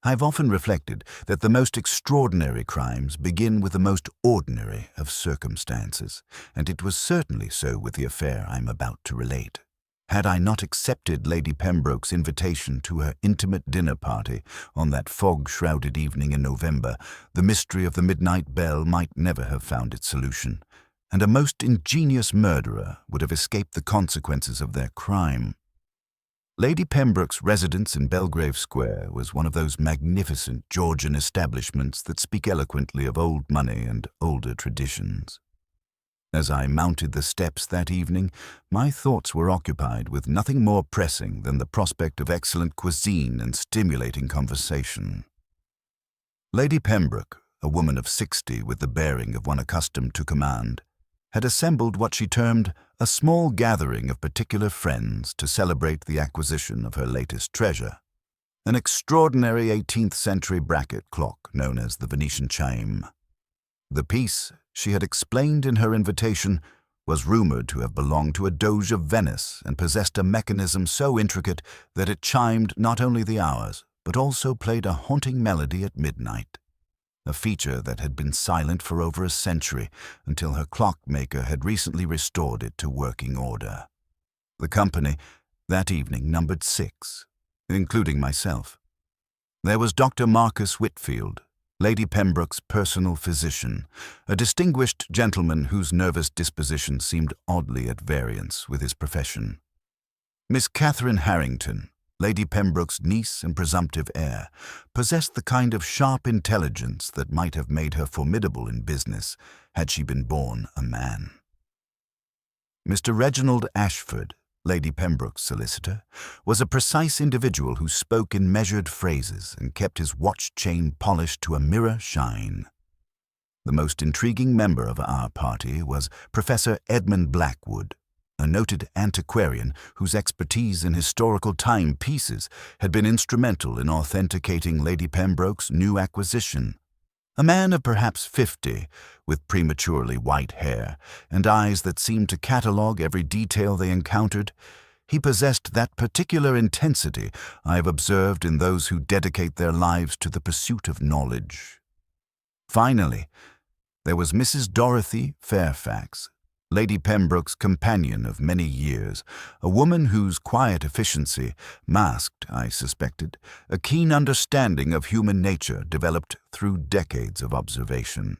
I've often reflected that the most extraordinary crimes begin with the most ordinary of circumstances, and it was certainly so with the affair I'm about to relate. Had I not accepted Lady Pembroke's invitation to her intimate dinner party on that fog-shrouded evening in November, the mystery of the midnight bell might never have found its solution, and a most ingenious murderer would have escaped the consequences of their crime. Lady Pembroke's residence in Belgrave Square was one of those magnificent Georgian establishments that speak eloquently of old money and older traditions. As I mounted the steps that evening, my thoughts were occupied with nothing more pressing than the prospect of excellent cuisine and stimulating conversation. Lady Pembroke, a woman of 60 with the bearing of one accustomed to command, had assembled what she termed a small gathering of particular friends to celebrate the acquisition of her latest treasure, an extraordinary 18th-century bracket clock known as the Venetian chime. The piece, she had explained in her invitation, was rumored to have belonged to a Doge of Venice and possessed a mechanism so intricate that it chimed not only the hours, but also played a haunting melody at midnight, a feature that had been silent for over a century until her clockmaker had recently restored it to working order. The company that evening numbered 6, including myself. There was Dr. Marcus Whitfield, Lady Pembroke's personal physician, a distinguished gentleman whose nervous disposition seemed oddly at variance with his profession. Miss Catherine Harrington, Lady Pembroke's niece and presumptive heir, possessed the kind of sharp intelligence that might have made her formidable in business had she been born a man. Mr. Reginald Ashford, Lady Pembroke's solicitor, was a precise individual who spoke in measured phrases and kept his watch chain polished to a mirror shine. The most intriguing member of our party was Professor Edmund Blackwood, a noted antiquarian whose expertise in historical timepieces had been instrumental in authenticating Lady Pembroke's new acquisition. A man of perhaps 50, with prematurely white hair and eyes that seemed to catalogue every detail they encountered, he possessed that particular intensity I have observed in those who dedicate their lives to the pursuit of knowledge. Finally, there was Mrs. Dorothy Fairfax, Lady Pembroke's companion of many years, a woman whose quiet efficiency masked, I suspected, a keen understanding of human nature developed through decades of observation.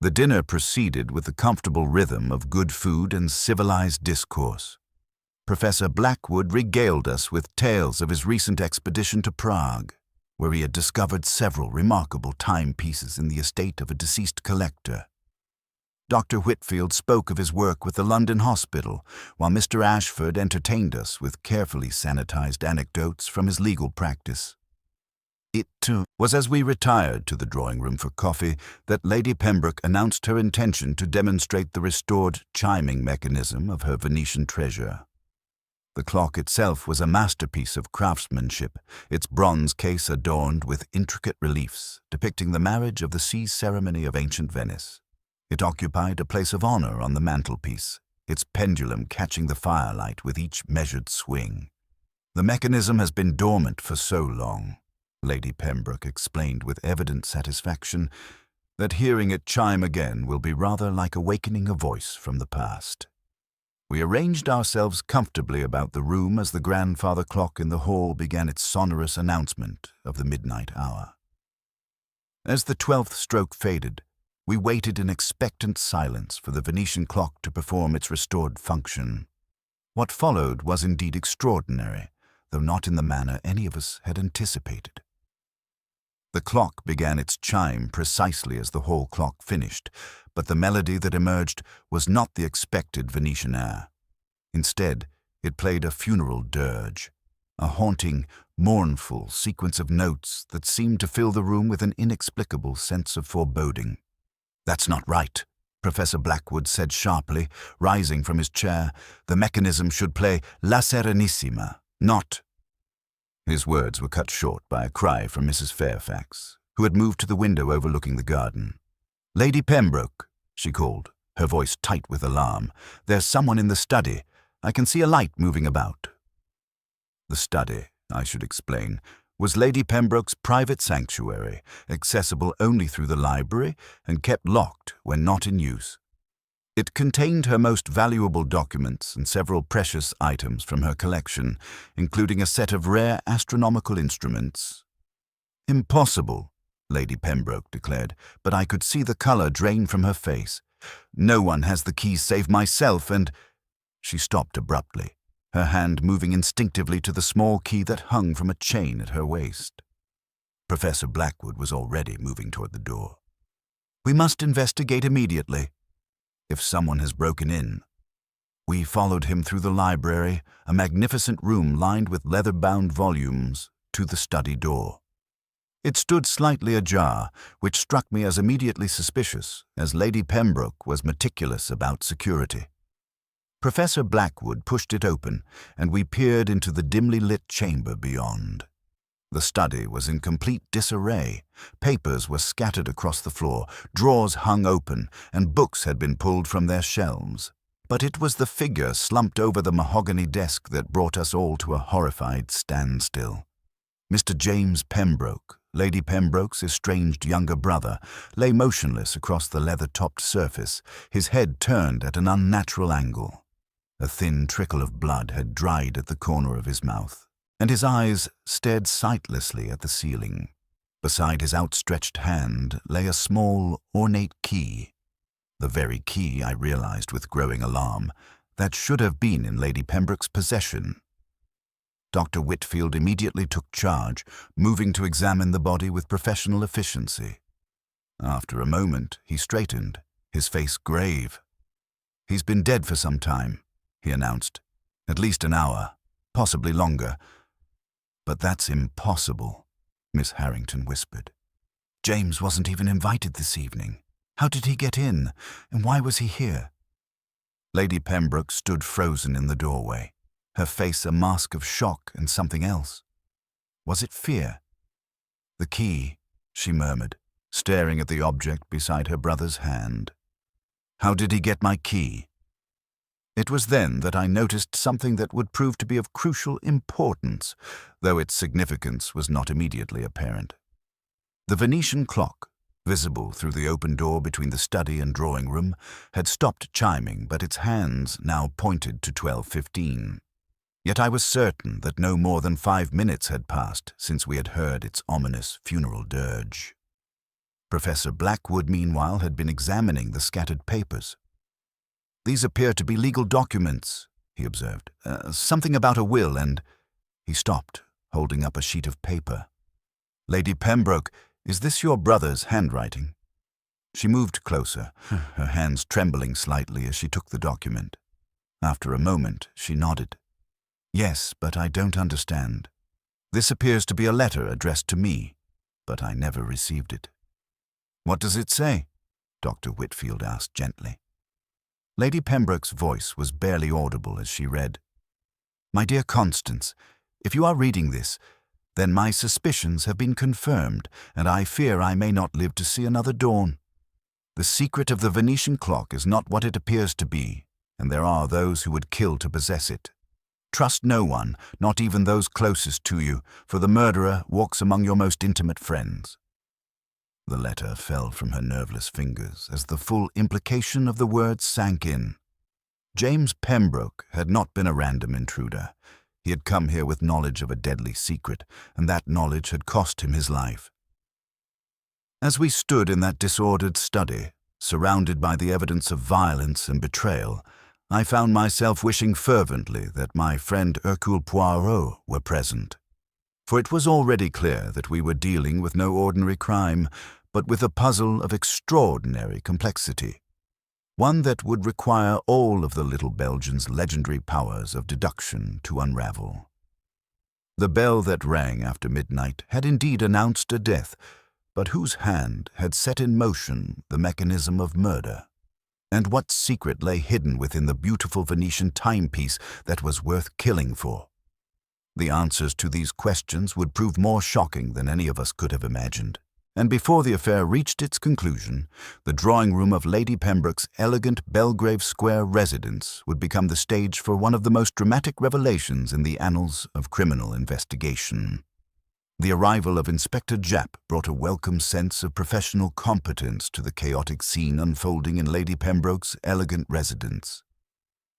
The dinner proceeded with the comfortable rhythm of good food and civilized discourse. Professor Blackwood regaled us with tales of his recent expedition to Prague, where he had discovered several remarkable timepieces in the estate of a deceased collector. Dr. Whitfield spoke of his work with the London Hospital, while Mr. Ashford entertained us with carefully sanitized anecdotes from his legal practice. It, too, was as we retired to the drawing-room for coffee that Lady Pembroke announced her intention to demonstrate the restored chiming mechanism of her Venetian treasure. The clock itself was a masterpiece of craftsmanship, its bronze case adorned with intricate reliefs depicting the marriage of the sea ceremony of ancient Venice. It occupied a place of honor on the mantelpiece, its pendulum catching the firelight with each measured swing. "The mechanism has been dormant for so long," Lady Pembroke explained with evident satisfaction, "that hearing it chime again will be rather like awakening a voice from the past." We arranged ourselves comfortably about the room as the grandfather clock in the hall began its sonorous announcement of the midnight hour. As the 12th stroke faded, we waited in expectant silence for the Venetian clock to perform its restored function. What followed was indeed extraordinary, though not in the manner any of us had anticipated. The clock began its chime precisely as the hall clock finished, but the melody that emerged was not the expected Venetian air. Instead, it played a funeral dirge, a haunting, mournful sequence of notes that seemed to fill the room with an inexplicable sense of foreboding. "That's not right," Professor Blackwood said sharply, rising from his chair. "The mechanism should play La Serenissima, not—" His words were cut short by a cry from Mrs. Fairfax, who had moved to the window overlooking the garden. "Lady Pembroke," she called, her voice tight with alarm. "There's someone in the study. I can see a light moving about." The study, I should explain, was Lady Pembroke's private sanctuary, accessible only through the library and kept locked when not in use. It contained her most valuable documents and several precious items from her collection, including a set of rare astronomical instruments. "Impossible," Lady Pembroke declared, but I could see the colour drain from her face. "No one has the keys save myself and—" She stopped abruptly, her hand moving instinctively to the small key that hung from a chain at her waist. Professor Blackwood was already moving toward the door. "We must investigate immediately. If someone has broken in." We followed him through the library, a magnificent room lined with leather-bound volumes, to the study door. It stood slightly ajar, which struck me as immediately suspicious, as Lady Pembroke was meticulous about security. Professor Blackwood pushed it open, and we peered into the dimly lit chamber beyond. The study was in complete disarray. Papers were scattered across the floor, drawers hung open, and books had been pulled from their shelves. But it was the figure slumped over the mahogany desk that brought us all to a horrified standstill. Mr. James Pembroke, Lady Pembroke's estranged younger brother, lay motionless across the leather-topped surface, his head turned at an unnatural angle. A thin trickle of blood had dried at the corner of his mouth, and his eyes stared sightlessly at the ceiling. Beside his outstretched hand lay a small, ornate key. The very key, I realized with growing alarm, that should have been in Lady Pembroke's possession. Dr. Whitfield immediately took charge, moving to examine the body with professional efficiency. After a moment, he straightened, his face grave. "He's been dead for some time," he announced. "At least an hour, possibly longer." "But that's impossible," Miss Harrington whispered. "James wasn't even invited this evening. How did he get in, and why was he here?" Lady Pembroke stood frozen in the doorway, her face a mask of shock and something else. Was it fear? "The key," she murmured, staring at the object beside her brother's hand. "How did he get my key?" It was then that I noticed something that would prove to be of crucial importance, though its significance was not immediately apparent. The Venetian clock, visible through the open door between the study and drawing room, had stopped chiming, but its hands now pointed to 12:15. Yet I was certain that no more than 5 minutes had passed since we had heard its ominous funeral dirge. Professor Blackwood, meanwhile, had been examining the scattered papers. "These appear to be legal documents," he observed. "Something about a will and—" He stopped, holding up a sheet of paper. "Lady Pembroke, is this your brother's handwriting?" She moved closer, her hands trembling slightly as she took the document. After a moment, she nodded. "Yes, but I don't understand. This appears to be a letter addressed to me, but I never received it." "What does it say?" Dr. Whitfield asked gently. Lady Pembroke's voice was barely audible as she read, "My dear Constance, if you are reading this, then my suspicions have been confirmed, and I fear I may not live to see another dawn. The secret of the Venetian clock is not what it appears to be, and there are those who would kill to possess it. Trust no one, not even those closest to you, for the murderer walks among your most intimate friends." The letter fell from her nerveless fingers as the full implication of the words sank in. James Pembroke had not been a random intruder. He had come here with knowledge of a deadly secret, and that knowledge had cost him his life. As we stood in that disordered study, surrounded by the evidence of violence and betrayal, I found myself wishing fervently that my friend Hercule Poirot were present. For it was already clear that we were dealing with no ordinary crime, but with a puzzle of extraordinary complexity, one that would require all of the little Belgian's legendary powers of deduction to unravel. The bell that rang after midnight had indeed announced a death, but whose hand had set in motion the mechanism of murder? And what secret lay hidden within the beautiful Venetian timepiece that was worth killing for? The answers to these questions would prove more shocking than any of us could have imagined. And before the affair reached its conclusion, the drawing-room of Lady Pembroke's elegant Belgrave Square residence would become the stage for one of the most dramatic revelations in the annals of criminal investigation. The arrival of Inspector Japp brought a welcome sense of professional competence to the chaotic scene unfolding in Lady Pembroke's elegant residence.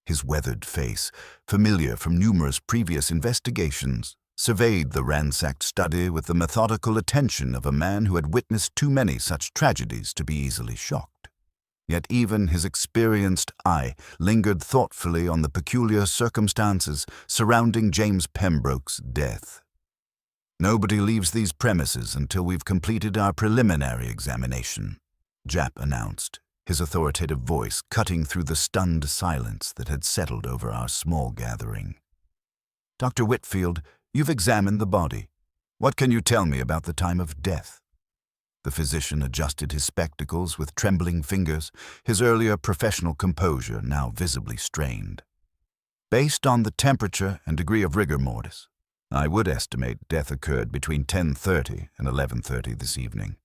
His weathered face, familiar from numerous previous investigations, surveyed the ransacked study with the methodical attention of a man who had witnessed too many such tragedies to be easily shocked. Yet even his experienced eye lingered thoughtfully on the peculiar circumstances surrounding James Pembroke's death. "Nobody leaves these premises until we've completed our preliminary examination," Japp announced, his authoritative voice cutting through the stunned silence that had settled over our small gathering. "Dr. Whitfield, you've examined the body. What can you tell me about the time of death?" The physician adjusted his spectacles with trembling fingers, his earlier professional composure now visibly strained. "Based on the temperature and degree of rigor mortis, I would estimate death occurred between 10:30 and 11:30 this evening.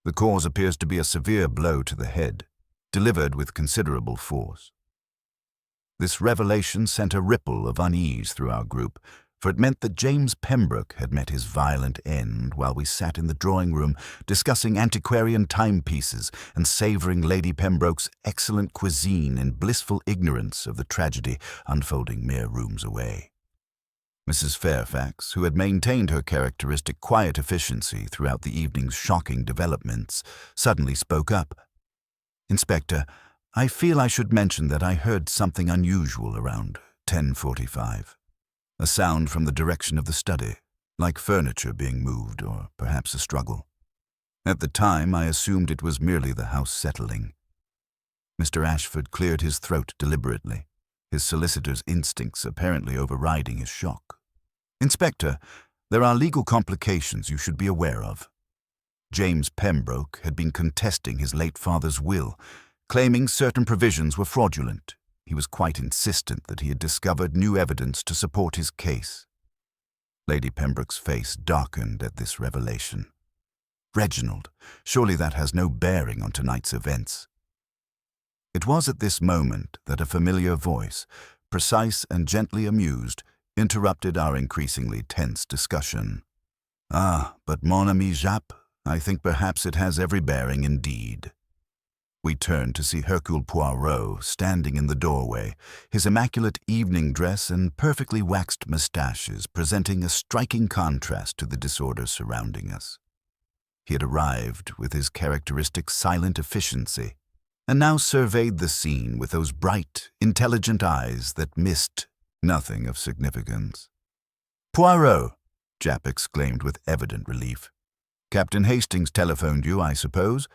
The cause appears to be a severe blow to the head, delivered with considerable force." This revelation sent a ripple of unease through our group, for it meant that James Pembroke had met his violent end while we sat in the drawing room discussing antiquarian timepieces and savouring Lady Pembroke's excellent cuisine in blissful ignorance of the tragedy unfolding mere rooms away. Mrs. Fairfax, who had maintained her characteristic quiet efficiency throughout the evening's shocking developments, suddenly spoke up. "Inspector, I feel I should mention that I heard something unusual around 10:45. A sound from the direction of the study, like furniture being moved or perhaps a struggle. At the time, I assumed it was merely the house settling." Mr. Ashford cleared his throat deliberately, his solicitor's instincts apparently overriding his shock. "Inspector, there are legal complications you should be aware of." James Pembroke had been contesting his late father's will, claiming certain provisions were fraudulent. He was quite insistent that he had discovered new evidence to support his case. Lady Pembroke's face darkened at this revelation. "Reginald, surely that has no bearing on tonight's events." It was at this moment that a familiar voice, precise and gently amused, interrupted our increasingly tense discussion. "Ah, but mon ami Japp, I think perhaps it has every bearing indeed." We turned to see Hercule Poirot standing in the doorway, his immaculate evening dress and perfectly waxed moustaches presenting a striking contrast to the disorder surrounding us. He had arrived with his characteristic silent efficiency, and now surveyed the scene with those bright, intelligent eyes that missed nothing of significance. "Poirot!" Japp exclaimed with evident relief. "Captain Hastings telephoned you, I suppose?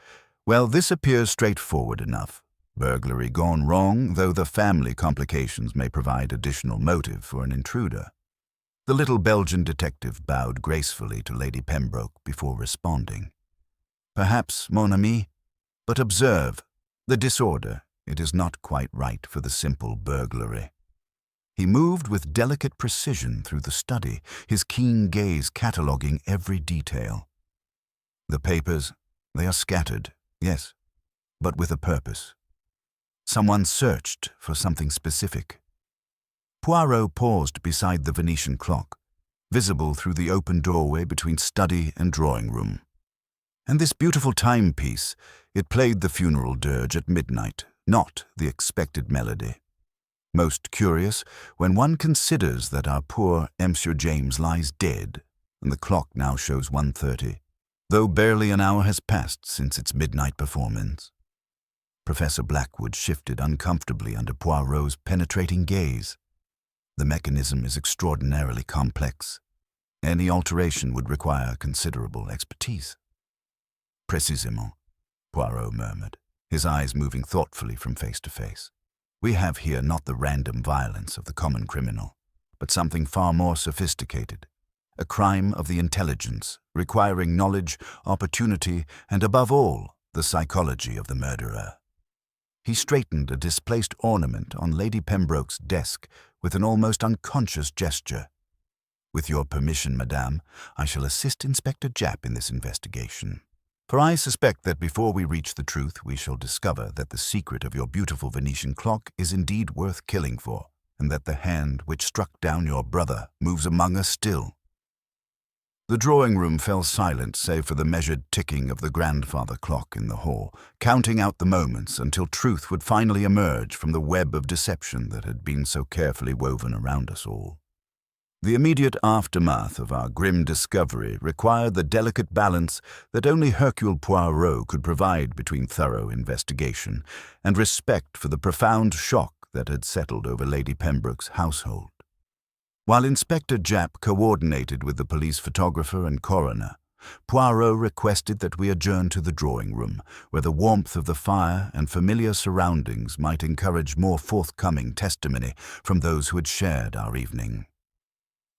Well, this appears straightforward enough. Burglary gone wrong, though the family complications may provide additional motive for an intruder." The little Belgian detective bowed gracefully to Lady Pembroke before responding. "Perhaps, mon ami, but observe, the disorder, it is not quite right for the simple burglary." He moved with delicate precision through the study, his keen gaze cataloguing every detail. "The papers, they are scattered, yes, but with a purpose. Someone searched for something specific." Poirot paused beside the Venetian clock, visible through the open doorway between study and drawing room. "And this beautiful timepiece, it played the funeral dirge at midnight, not the expected melody. Most curious when one considers that our poor Monsieur James lies dead, and the clock now shows 1:30, though barely an hour has passed since its midnight performance." Professor Blackwood shifted uncomfortably under Poirot's penetrating gaze. "The mechanism is extraordinarily complex. Any alteration would require considerable expertise." "Précisément," Poirot murmured, his eyes moving thoughtfully from face to face. "We have here not the random violence of the common criminal, but something far more sophisticated, a crime of the intelligence, requiring knowledge, opportunity, and above all, the psychology of the murderer." He straightened a displaced ornament on Lady Pembroke's desk with an almost unconscious gesture. "With your permission, madame, I shall assist Inspector Japp in this investigation. For I suspect that before we reach the truth, we shall discover that the secret of your beautiful Venetian clock is indeed worth killing for, and that the hand which struck down your brother moves among us still." The drawing-room fell silent save for the measured ticking of the grandfather clock in the hall, counting out the moments until truth would finally emerge from the web of deception that had been so carefully woven around us all. The immediate aftermath of our grim discovery required the delicate balance that only Hercule Poirot could provide between thorough investigation and respect for the profound shock that had settled over Lady Pembroke's household. While Inspector Japp coordinated with the police photographer and coroner, Poirot requested that we adjourn to the drawing-room, where the warmth of the fire and familiar surroundings might encourage more forthcoming testimony from those who had shared our evening.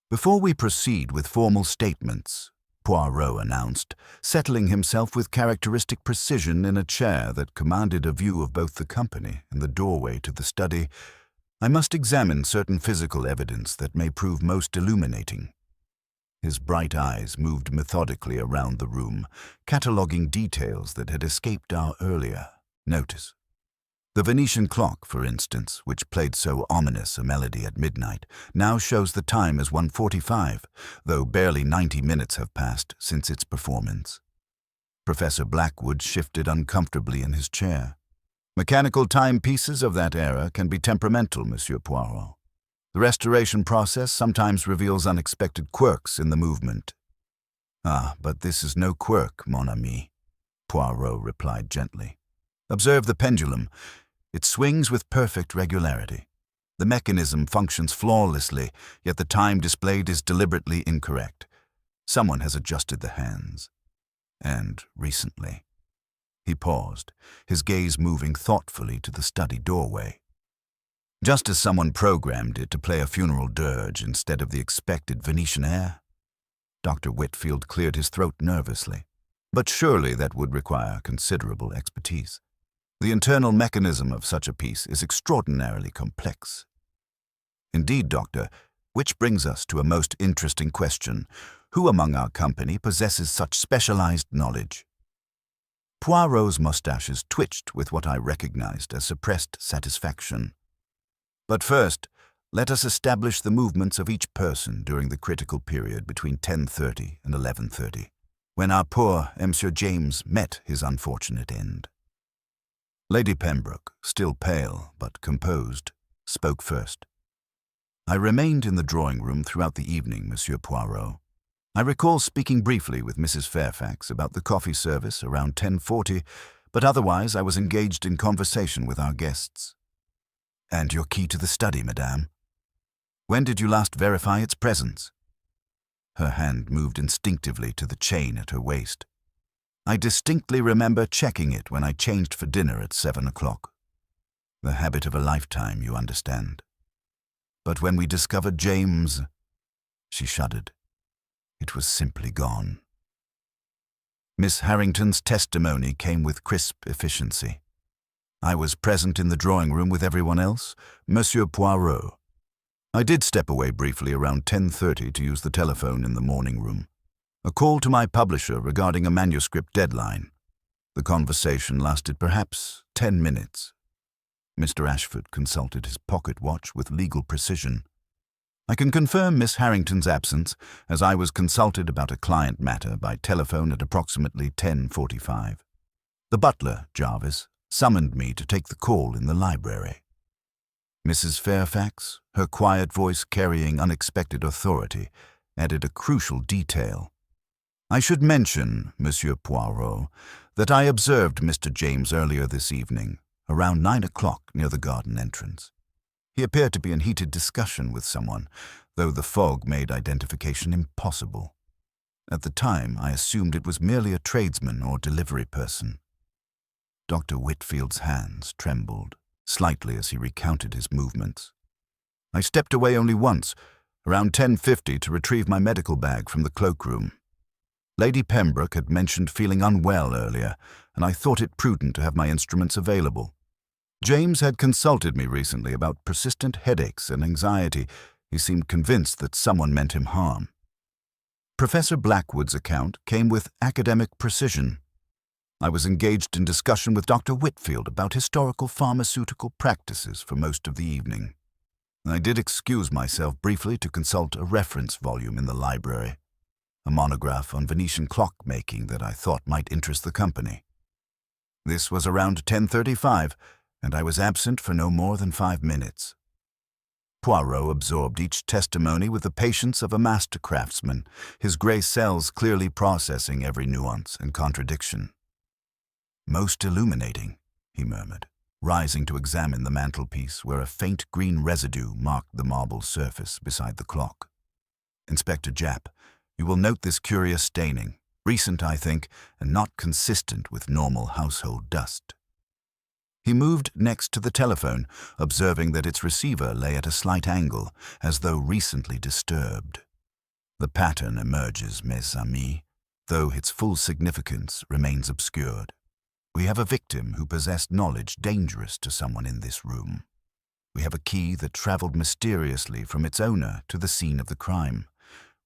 Before we proceed with formal statements, Poirot announced, settling himself with characteristic precision in a chair that commanded a view of both the company and the doorway to the study, I must examine certain physical evidence that may prove most illuminating. His bright eyes moved methodically around the room, cataloguing details that had escaped our earlier notice. The Venetian clock, for instance, which played so ominous a melody at midnight, now shows the time as 1:45, though barely 90 minutes have passed since its performance. Professor Blackwood shifted uncomfortably in his chair. Mechanical timepieces of that era can be temperamental, Monsieur Poirot. The restoration process sometimes reveals unexpected quirks in the movement. Ah, but this is no quirk, mon ami, Poirot replied gently. Observe the pendulum. It swings with perfect regularity. The mechanism functions flawlessly, yet the time displayed is deliberately incorrect. Someone has adjusted the hands. And recently. He paused, his gaze moving thoughtfully to the study doorway. Just as someone programmed it to play a funeral dirge instead of the expected Venetian air. Dr. Whitfield cleared his throat nervously. But surely that would require considerable expertise. The internal mechanism of such a piece is extraordinarily complex. Indeed, Doctor, which brings us to a most interesting question. Who among our company possesses such specialized knowledge? Poirot's mustaches twitched with what I recognized as suppressed satisfaction. But first, let us establish the movements of each person during the critical period between 10:30 and 11:30, when our poor Monsieur James met his unfortunate end. Lady Pembroke, still pale but composed, spoke first. I remained in the drawing-room throughout the evening, Monsieur Poirot. I recall speaking briefly with Mrs. Fairfax about the coffee service around 10:40, but otherwise I was engaged in conversation with our guests. And your key to the study, madame? When did you last verify its presence? Her hand moved instinctively to the chain at her waist. I distinctly remember checking it when I changed for dinner at 7 o'clock. The habit of a lifetime, you understand. But when we discovered James, she shuddered. It was simply gone. Miss Harrington's testimony came with crisp efficiency. I was present in the drawing-room with everyone else, Monsieur Poirot. I did step away briefly around 10:30 to use the telephone in the morning room. A call to my publisher regarding a manuscript deadline. The conversation lasted perhaps 10 minutes. Mr. Ashford consulted his pocket watch with legal precision. I can confirm Miss Harrington's absence, as I was consulted about a client matter by telephone at approximately 10:45. The butler, Jarvis, summoned me to take the call in the library. Mrs. Fairfax, her quiet voice carrying unexpected authority, added a crucial detail. I should mention, Monsieur Poirot, that I observed Mr. James earlier this evening, around 9 o'clock near the garden entrance. He appeared to be in heated discussion with someone, though the fog made identification impossible. At the time, I assumed it was merely a tradesman or delivery person. Dr. Whitfield's hands trembled slightly as he recounted his movements. I stepped away only once, around 10:50, to retrieve my medical bag from the cloakroom. Lady Pembroke had mentioned feeling unwell earlier, and I thought it prudent to have my instruments available. James had consulted me recently about persistent headaches and anxiety. He seemed convinced that someone meant him harm. Professor Blackwood's account came with academic precision. I was engaged in discussion with Dr. Whitfield about historical pharmaceutical practices for most of the evening. I did excuse myself briefly to consult a reference volume in the library. a monograph on Venetian clock-making that I thought might interest the company. This was around 10:35, and I was absent for no more than 5 minutes. Poirot absorbed each testimony with the patience of a master craftsman, his grey cells clearly processing every nuance and contradiction. "Most illuminating," he murmured, rising to examine the mantelpiece where a faint green residue marked the marble surface beside the clock. "Inspector Japp, you will note this curious staining, recent, I think, and not consistent with normal household dust." He moved next to the telephone, observing that its receiver lay at a slight angle, as though recently disturbed. "The pattern emerges, mes amis, though its full significance remains obscured. We have a victim who possessed knowledge dangerous to someone in this room. We have a key that traveled mysteriously from its owner to the scene of the crime.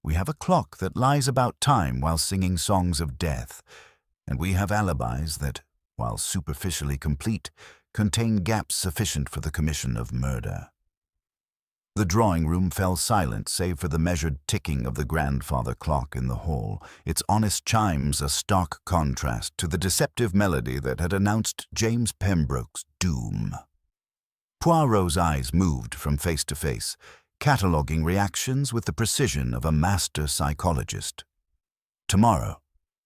We have a clock that lies about time while singing songs of death, and we have alibis that, while superficially complete, contain gaps sufficient for the commission of murder." The drawing-room fell silent save for the measured ticking of the grandfather clock in the hall, its honest chimes a stark contrast to the deceptive melody that had announced James Pembroke's doom. Poirot's eyes moved from face to face, cataloguing reactions with the precision of a master psychologist. "Tomorrow,"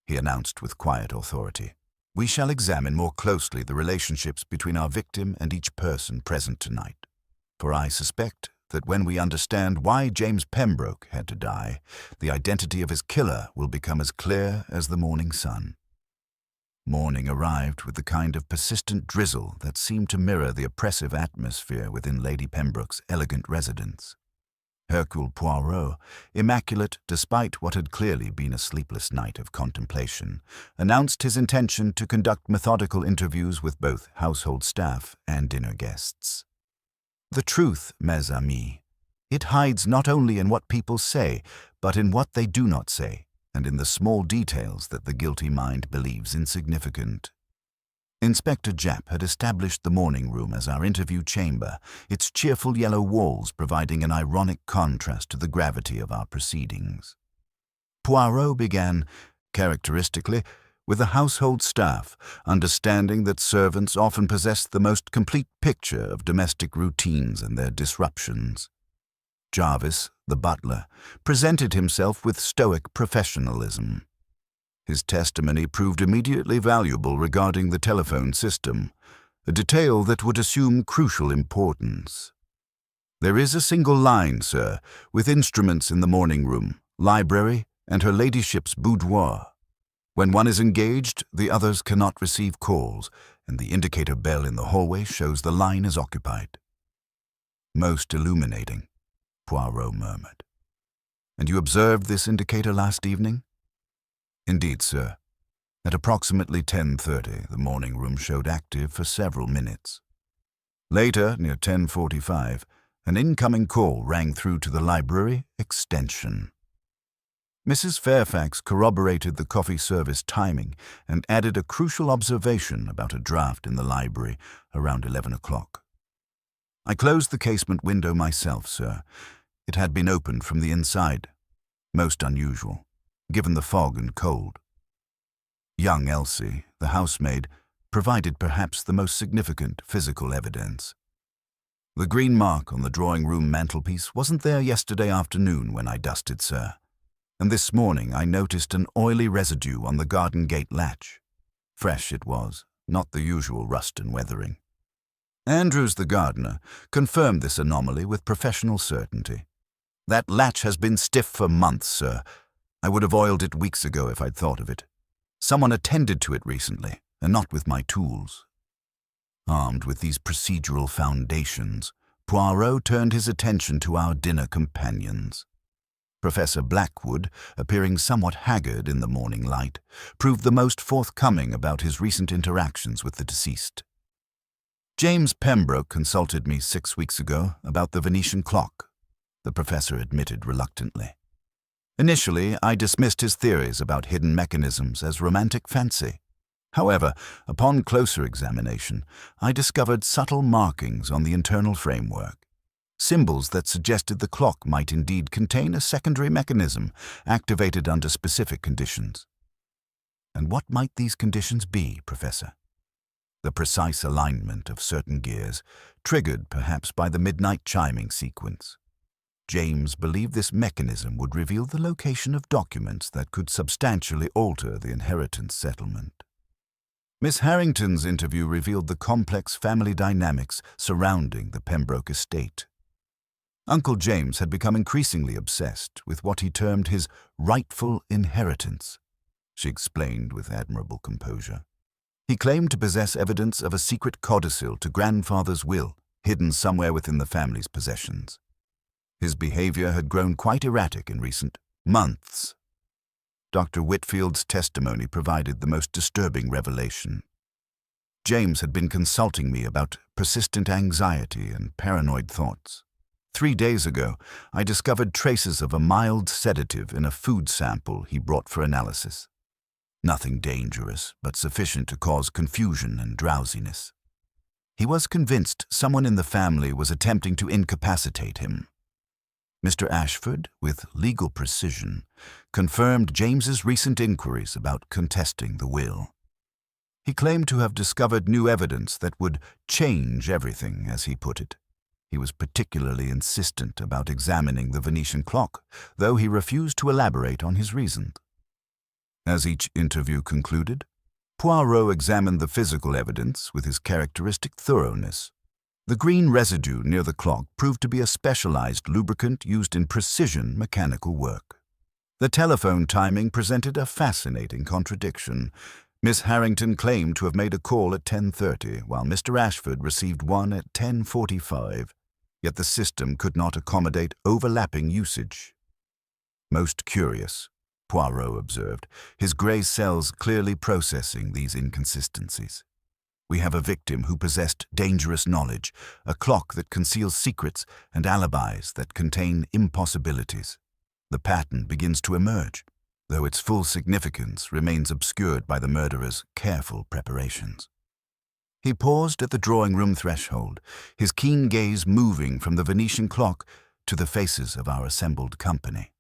he announced with quiet authority, "we shall examine more closely the relationships between our victim and each person present tonight. For I suspect that when we understand why James Pembroke had to die, the identity of his killer will become as clear as the morning sun." Morning arrived with the kind of persistent drizzle that seemed to mirror the oppressive atmosphere within Lady Pembroke's elegant residence. Hercule Poirot, immaculate despite what had clearly been a sleepless night of contemplation, announced his intention to conduct methodical interviews with both household staff and dinner guests. "The truth, mes amis, it hides not only in what people say, but in what they do not say, and in the small details that the guilty mind believes insignificant." Inspector Japp had established the morning room as our interview chamber, its cheerful yellow walls providing an ironic contrast to the gravity of our proceedings. Poirot began, characteristically, with the household staff, understanding that servants often possess the most complete picture of domestic routines and their disruptions. Jarvis, the butler, presented himself with stoic professionalism. His testimony proved immediately valuable regarding the telephone system, a detail that would assume crucial importance. "There is a single line, sir, with instruments in the morning room, library, and her ladyship's boudoir. When one is engaged, the others cannot receive calls, and the indicator bell in the hallway shows the line is occupied." "Most illuminating," Poirot murmured. "And you observed this indicator last evening?" "Indeed, sir. At approximately 10:30, the morning room showed active for several minutes. Later, near 10:45, an incoming call rang through to the library extension. Mrs. Fairfax corroborated the coffee service timing and added a crucial observation about a draught in the library around 11 o'clock. "I closed the casement window myself, sir. It had been opened from the inside. Most unusual, given the fog and cold." Young Elsie, the housemaid, provided perhaps the most significant physical evidence. "The green mark on the drawing-room mantelpiece wasn't there yesterday afternoon when I dusted, sir. And this morning I noticed an oily residue on the garden gate latch. Fresh it was, not the usual rust and weathering." Andrews, the gardener, confirmed this anomaly with professional certainty. "That latch has been stiff for months, sir. I would have oiled it weeks ago if I'd thought of it. Someone attended to it recently, and not with my tools." Armed with these procedural foundations, Poirot turned his attention to our dinner companions. Professor Blackwood, appearing somewhat haggard in the morning light, proved the most forthcoming about his recent interactions with the deceased. "James Pembroke consulted me 6 weeks ago about the Venetian clock," the professor admitted reluctantly. "Initially, I dismissed his theories about hidden mechanisms as romantic fancy. However, upon closer examination, I discovered subtle markings on the internal framework. symbols that suggested the clock might indeed contain a secondary mechanism activated under specific conditions. And what might these conditions be, Professor? The precise alignment of certain gears, triggered perhaps by the midnight chiming sequence. James believed this mechanism would reveal the location of documents that could substantially alter the inheritance settlement. Miss Harrington's interview revealed the complex family dynamics surrounding the Pembroke estate. Uncle James had become increasingly obsessed with what he termed his rightful inheritance, she explained with admirable composure. He claimed to possess evidence of a secret codicil to grandfather's will, hidden somewhere within the family's possessions. His behavior had grown quite erratic in recent months. Dr. Whitfield's testimony provided the most disturbing revelation. James had been consulting me about persistent anxiety and paranoid thoughts. 3 days ago, I discovered traces of a mild sedative in a food sample he brought for analysis. Nothing dangerous, but sufficient to cause confusion and drowsiness. He was convinced someone in the family was attempting to incapacitate him. Mr. Ashford, with legal precision, confirmed James's recent inquiries about contesting the will. He claimed to have discovered new evidence that would change everything, as he put it. He was particularly insistent about examining the Venetian clock, though he refused to elaborate on his reasons. As each interview concluded, Poirot examined the physical evidence with his characteristic thoroughness. The green residue near the clock proved to be a specialized lubricant used in precision mechanical work. The telephone timing presented a fascinating contradiction. Miss Harrington claimed to have made a call at 10:30, while Mr. Ashford received one at 10:45, yet the system could not accommodate overlapping usage. Most curious, Poirot observed, his grey cells clearly processing these inconsistencies. We have a victim who possessed dangerous knowledge, a clock that conceals secrets and alibis that contain impossibilities. The pattern begins to emerge, though its full significance remains obscured by the murderer's careful preparations. He paused at the drawing-room threshold, his keen gaze moving from the Venetian clock to the faces of our assembled company.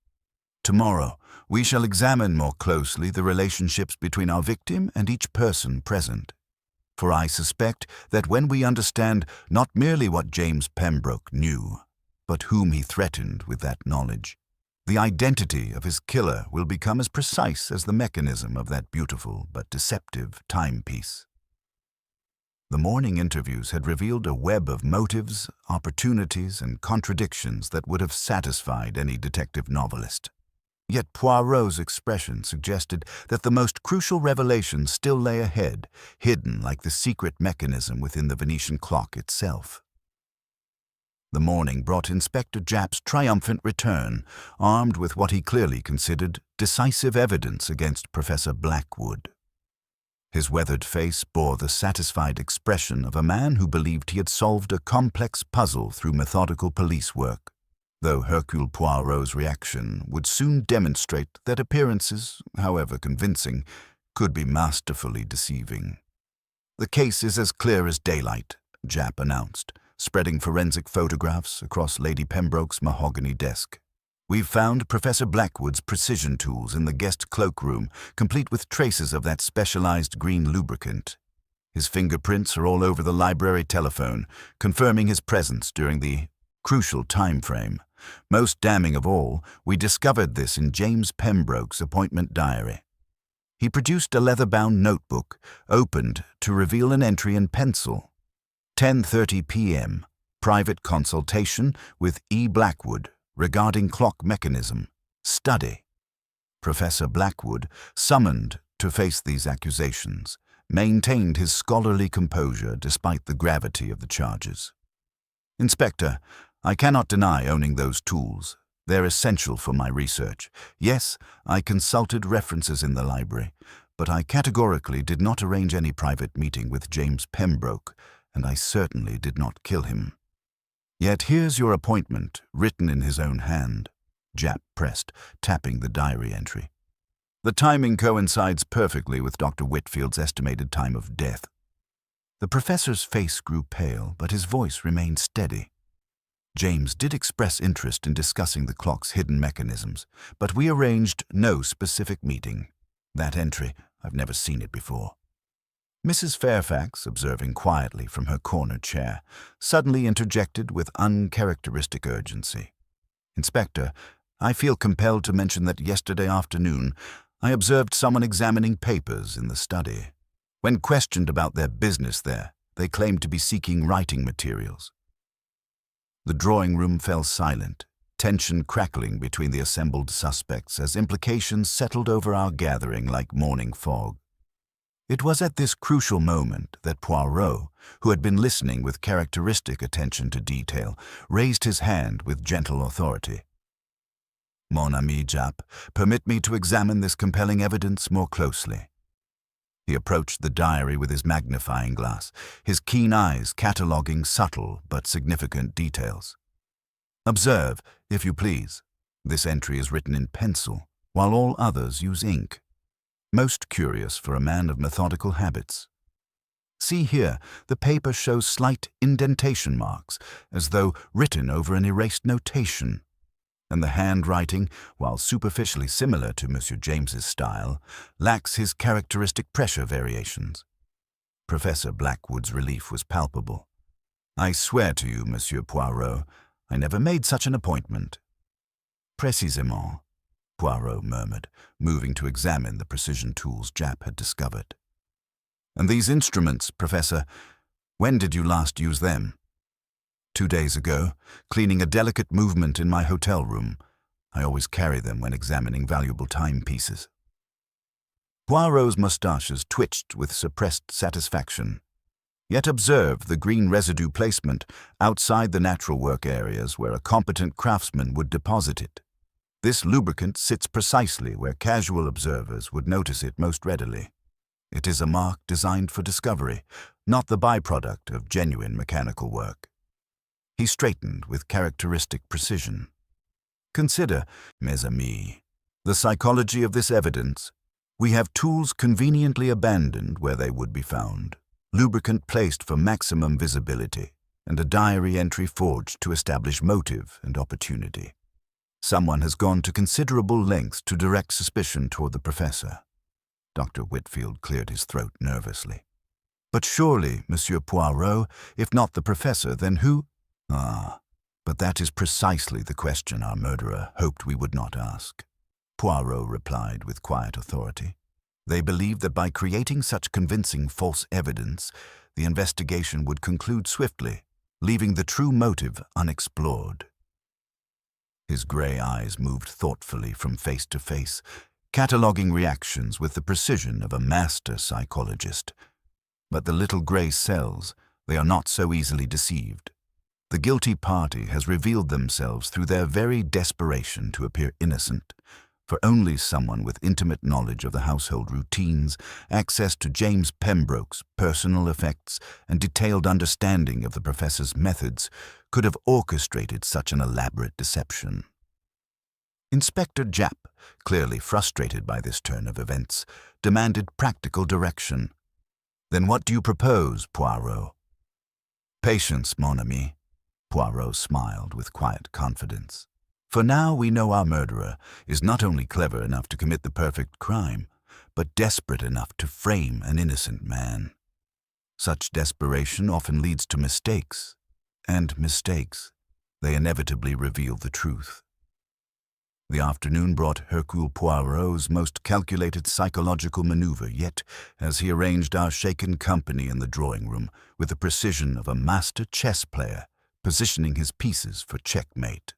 Tomorrow, we shall examine more closely the relationships between our victim and each person present. For I suspect that when we understand not merely what James Pembroke knew, but whom he threatened with that knowledge, the identity of his killer will become as precise as the mechanism of that beautiful but deceptive timepiece. The morning interviews had revealed a web of motives, opportunities, and contradictions that would have satisfied any detective novelist. Yet Poirot's expression suggested that the most crucial revelation still lay ahead, hidden like the secret mechanism within the Venetian clock itself. The morning brought Inspector Japp's triumphant return, armed with what he clearly considered decisive evidence against Professor Blackwood. His weathered face bore the satisfied expression of a man who believed he had solved a complex puzzle through methodical police work, though Hercule Poirot's reaction would soon demonstrate that appearances, however convincing, could be masterfully deceiving. "The case is as clear as daylight," Japp announced, spreading forensic photographs across Lady Pembroke's mahogany desk. "We've found Professor Blackwood's precision tools in the guest cloakroom, complete with traces of that specialized green lubricant. His fingerprints are all over the library telephone, confirming his presence during the crucial time frame. Most damning of all, we discovered this in James Pembroke's appointment diary. He produced a leather-bound notebook, opened to reveal an entry in pencil. 10:30 p.m., private consultation with E. Blackwood regarding clock mechanism, study. Professor Blackwood, summoned to face these accusations, maintained his scholarly composure despite the gravity of the charges. "Inspector, I cannot deny owning those tools. They're essential for my research. Yes, I consulted references in the library, but I categorically did not arrange any private meeting with James Pembroke, and I certainly did not kill him. Yet here's your appointment, written in his own hand," Japp pressed, tapping the diary entry. "The timing coincides perfectly with Dr. Whitfield's estimated time of death." The professor's face grew pale, but his voice remained steady. James did express interest in discussing the clock's hidden mechanisms, but we arranged no specific meeting. That entry, I've never seen it before. Mrs. Fairfax, observing quietly from her corner chair, suddenly interjected with uncharacteristic urgency. Inspector, I feel compelled to mention that yesterday afternoon I observed someone examining papers in the study. When questioned about their business there, they claimed to be seeking writing materials. The drawing room fell silent, tension crackling between the assembled suspects as implications settled over our gathering like morning fog. It was at this crucial moment that Poirot, who had been listening with characteristic attention to detail, raised his hand with gentle authority. Mon ami Japp, permit me to examine this compelling evidence more closely. He approached the diary with his magnifying glass, his keen eyes cataloguing subtle but significant details. Observe, if you please, this entry is written in pencil, while all others use ink. Most curious for a man of methodical habits. See here, the paper shows slight indentation marks, as though written over an erased notation. And the handwriting, while superficially similar to Monsieur James's style, lacks his characteristic pressure variations. Professor Blackwood's relief was palpable. I swear to you, Monsieur Poirot, I never made such an appointment. Précisément, Poirot murmured, moving to examine the precision tools Japp had discovered. And these instruments, Professor, when did you last use them? 2 days ago, cleaning a delicate movement in my hotel room. I always carry them when examining valuable timepieces. Poirot's moustaches twitched with suppressed satisfaction. Yet observe the green residue placement outside the natural work areas where a competent craftsman would deposit it. This lubricant sits precisely where casual observers would notice it most readily. It is a mark designed for discovery, not the byproduct of genuine mechanical work. He straightened with characteristic precision. Consider, mes amis, the psychology of this evidence. We have tools conveniently abandoned where they would be found, lubricant placed for maximum visibility, and a diary entry forged to establish motive and opportunity. Someone has gone to considerable lengths to direct suspicion toward the professor. Dr. Whitfield cleared his throat nervously. But surely, Monsieur Poirot, if not the professor, then who? Ah, but that is precisely the question our murderer hoped we would not ask. Poirot replied with quiet authority. They believed that by creating such convincing false evidence, the investigation would conclude swiftly, leaving the true motive unexplored. His gray eyes moved thoughtfully from face to face, cataloguing reactions with the precision of a master psychologist. But the little gray cells, they are not so easily deceived. The guilty party has revealed themselves through their very desperation to appear innocent, for only someone with intimate knowledge of the household routines, access to James Pembroke's personal effects, and detailed understanding of the professor's methods could have orchestrated such an elaborate deception. Inspector Japp, clearly frustrated by this turn of events, demanded practical direction. Then what do you propose, Poirot? Patience, mon ami. Poirot smiled with quiet confidence. For now we know our murderer is not only clever enough to commit the perfect crime, but desperate enough to frame an innocent man. Such desperation often leads to mistakes, and mistakes, they inevitably reveal the truth. The afternoon brought Hercule Poirot's most calculated psychological maneuver, yet, as he arranged our shaken company in the drawing room with the precision of a master chess player, positioning his pieces for checkmate.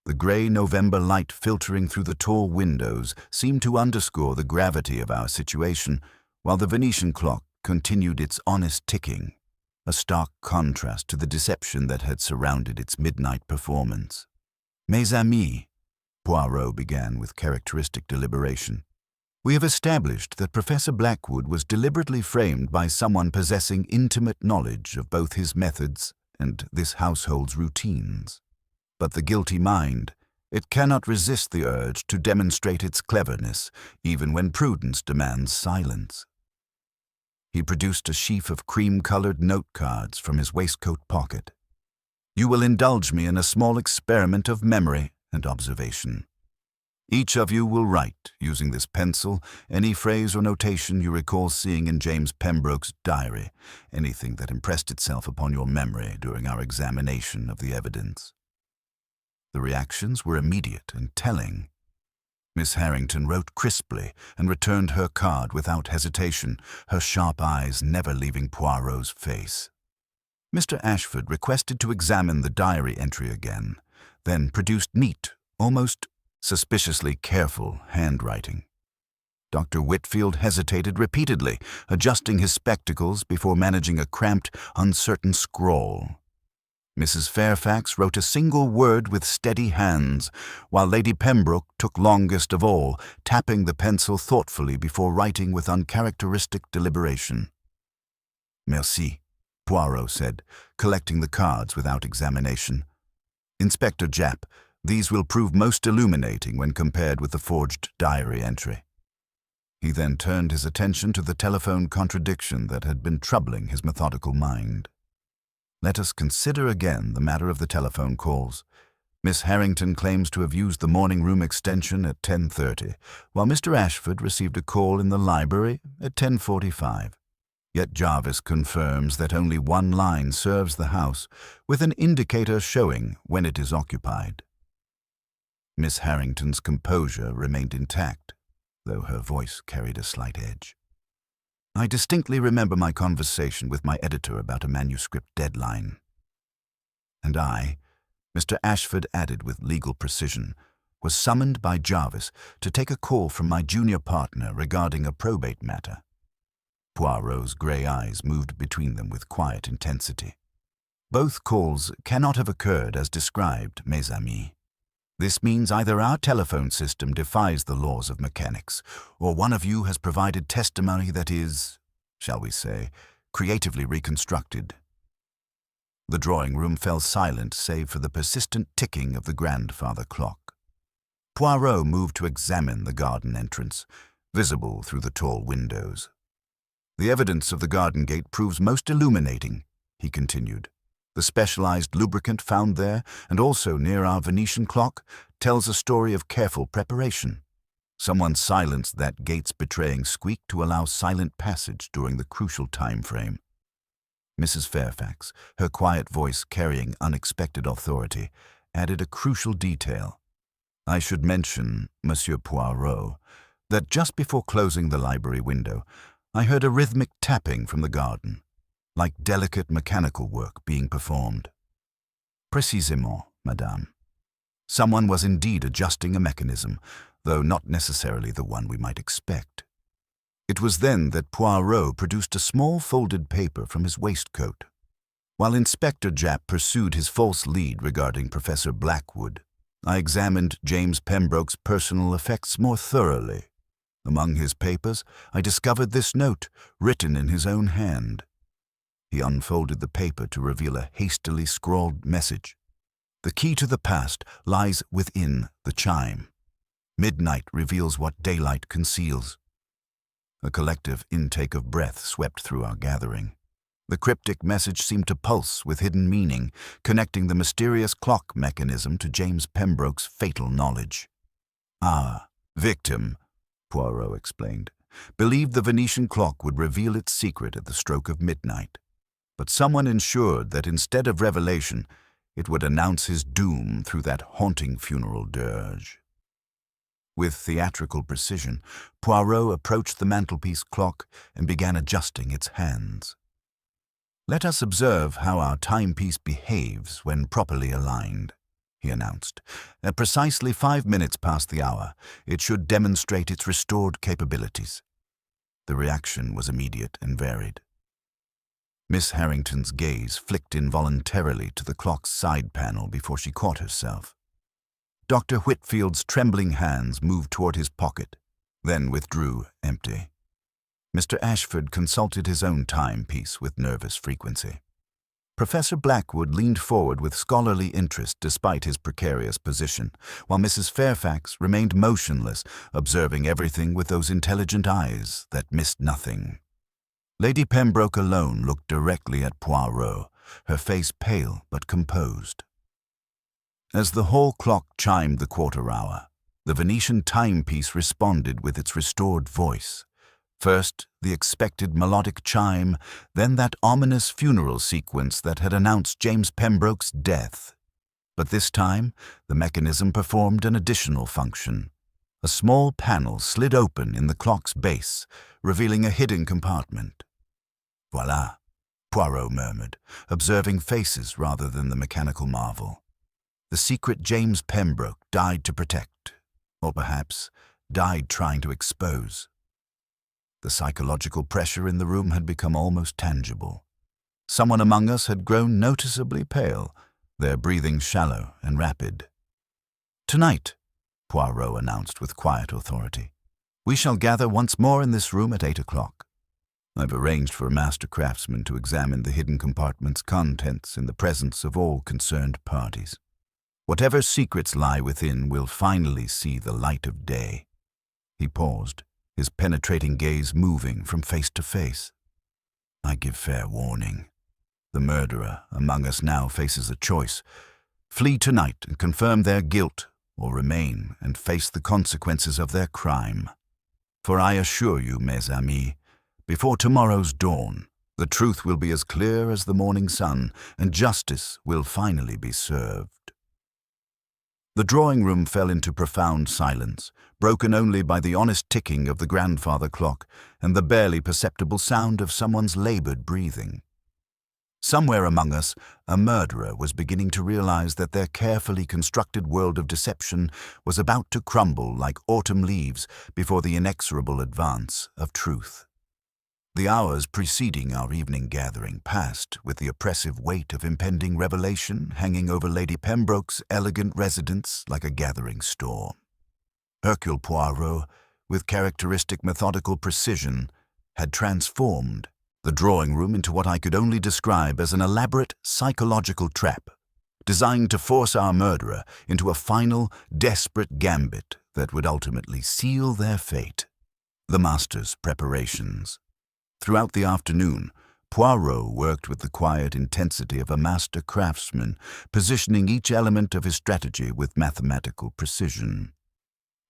The gray November light filtering through the tall windows seemed to underscore the gravity of our situation, while the Venetian clock continued its honest ticking, a stark contrast to the deception that had surrounded its midnight performance. Mes amis, Poirot began with characteristic deliberation, we have established that Professor Blackwood was deliberately framed by someone possessing intimate knowledge of both his methods and this household's routines. But the guilty mind, it cannot resist the urge to demonstrate its cleverness, even when prudence demands silence. He produced a sheaf of cream-colored note cards from his waistcoat pocket. You will indulge me in a small experiment of memory and observation. Each of you will write, using this pencil, any phrase or notation you recall seeing in James Pembroke's diary, anything that impressed itself upon your memory during our examination of the evidence. The reactions were immediate and telling. Miss Harrington wrote crisply and returned her card without hesitation, her sharp eyes never leaving Poirot's face. Mr. Ashford requested to examine the diary entry again, then produced neat, almost suspiciously careful handwriting. Dr. Whitfield hesitated repeatedly, adjusting his spectacles before managing a cramped, uncertain scrawl. Mrs. Fairfax wrote a single word with steady hands, while Lady Pembroke took longest of all, tapping the pencil thoughtfully before writing with uncharacteristic deliberation. "Merci," Poirot said, collecting the cards without examination. "Inspector Japp, these will prove most illuminating when compared with the forged diary entry." He then turned his attention to the telephone contradiction that had been troubling his methodical mind. Let us consider again the matter of the telephone calls. Miss Harrington claims to have used the morning room extension at 10:30, while Mr. Ashford received a call in the library at 10:45. Yet Jarvis confirms that only one line serves the house, with an indicator showing when it is occupied. Miss Harrington's composure remained intact, though her voice carried a slight edge. "I distinctly remember my conversation with my editor about a manuscript deadline. And I," Mr. Ashford added with legal precision, "was summoned by Jarvis to take a call from my junior partner regarding a probate matter." Poirot's grey eyes moved between them with quiet intensity. "Both calls cannot have occurred as described, mes amis. This means either our telephone system defies the laws of mechanics, or one of you has provided testimony that is, shall we say, creatively reconstructed." The drawing room fell silent save for the persistent ticking of the grandfather clock. Poirot moved to examine the garden entrance, visible through the tall windows. "The evidence of the garden gate proves most illuminating," he continued. "The specialized lubricant found there, and also near our Venetian clock, tells a story of careful preparation. Someone silenced that gate's betraying squeak to allow silent passage during the crucial time frame." Mrs. Fairfax, her quiet voice carrying unexpected authority, added a crucial detail. "I should mention, Monsieur Poirot, that just before closing the library window, I heard a rhythmic tapping from the garden, like delicate mechanical work being performed." "Précisément, madame. Someone was indeed adjusting a mechanism, though not necessarily the one we might expect." It was then that Poirot produced a small folded paper from his waistcoat. While Inspector Japp pursued his false lead regarding Professor Blackwood, I examined James Pembroke's personal effects more thoroughly. Among his papers, I discovered this note, written in his own hand. He unfolded the paper to reveal a hastily scrawled message. "The key to the past lies within the chime. Midnight reveals what daylight conceals." A collective intake of breath swept through our gathering. The cryptic message seemed to pulse with hidden meaning, connecting the mysterious clock mechanism to James Pembroke's fatal knowledge. "Our victim," Poirot explained, "believed the Venetian clock would reveal its secret at the stroke of midnight. But someone ensured that instead of revelation, it would announce his doom through that haunting funeral dirge." With theatrical precision, Poirot approached the mantelpiece clock and began adjusting its hands. "Let us observe how our timepiece behaves when properly aligned," he announced. "At precisely 5 minutes past the hour, it should demonstrate its restored capabilities." The reaction was immediate and varied. Miss Harrington's gaze flicked involuntarily to the clock's side panel before she caught herself. Dr. Whitfield's trembling hands moved toward his pocket, then withdrew empty. Mr. Ashford consulted his own timepiece with nervous frequency. Professor Blackwood leaned forward with scholarly interest despite his precarious position, while Mrs. Fairfax remained motionless, observing everything with those intelligent eyes that missed nothing. Lady Pembroke alone looked directly at Poirot, her face pale but composed. As the hall clock chimed the quarter hour, the Venetian timepiece responded with its restored voice. First, the expected melodic chime, then that ominous funeral sequence that had announced James Pembroke's death. But this time, the mechanism performed an additional function. A small panel slid open in the clock's base, revealing a hidden compartment. "Voilà," Poirot murmured, observing faces rather than the mechanical marvel. The secret James Pembroke died to protect, or perhaps died trying to expose. The psychological pressure in the room had become almost tangible. Someone among us had grown noticeably pale, their breathing shallow and rapid. "Tonight," Poirot announced with quiet authority, "we shall gather once more in this room at 8 o'clock. I've arranged for a master craftsman to examine the hidden compartment's contents in the presence of all concerned parties. Whatever secrets lie within will finally see the light of day." He paused, his penetrating gaze moving from face to face. "I give fair warning. The murderer among us now faces a choice: flee tonight and confirm their guilt, or remain and face the consequences of their crime. For I assure you, mes amis, before tomorrow's dawn, the truth will be as clear as the morning sun, and justice will finally be served." The drawing-room fell into profound silence, broken only by the honest ticking of the grandfather clock and the barely perceptible sound of someone's labored breathing. Somewhere among us, a murderer was beginning to realize that their carefully constructed world of deception was about to crumble like autumn leaves before the inexorable advance of truth. The hours preceding our evening gathering passed with the oppressive weight of impending revelation hanging over Lady Pembroke's elegant residence like a gathering storm. Hercule Poirot, with characteristic methodical precision, had transformed the drawing-room into what I could only describe as an elaborate psychological trap, designed to force our murderer into a final, desperate gambit that would ultimately seal their fate. The master's preparations. Throughout the afternoon, Poirot worked with the quiet intensity of a master craftsman, positioning each element of his strategy with mathematical precision.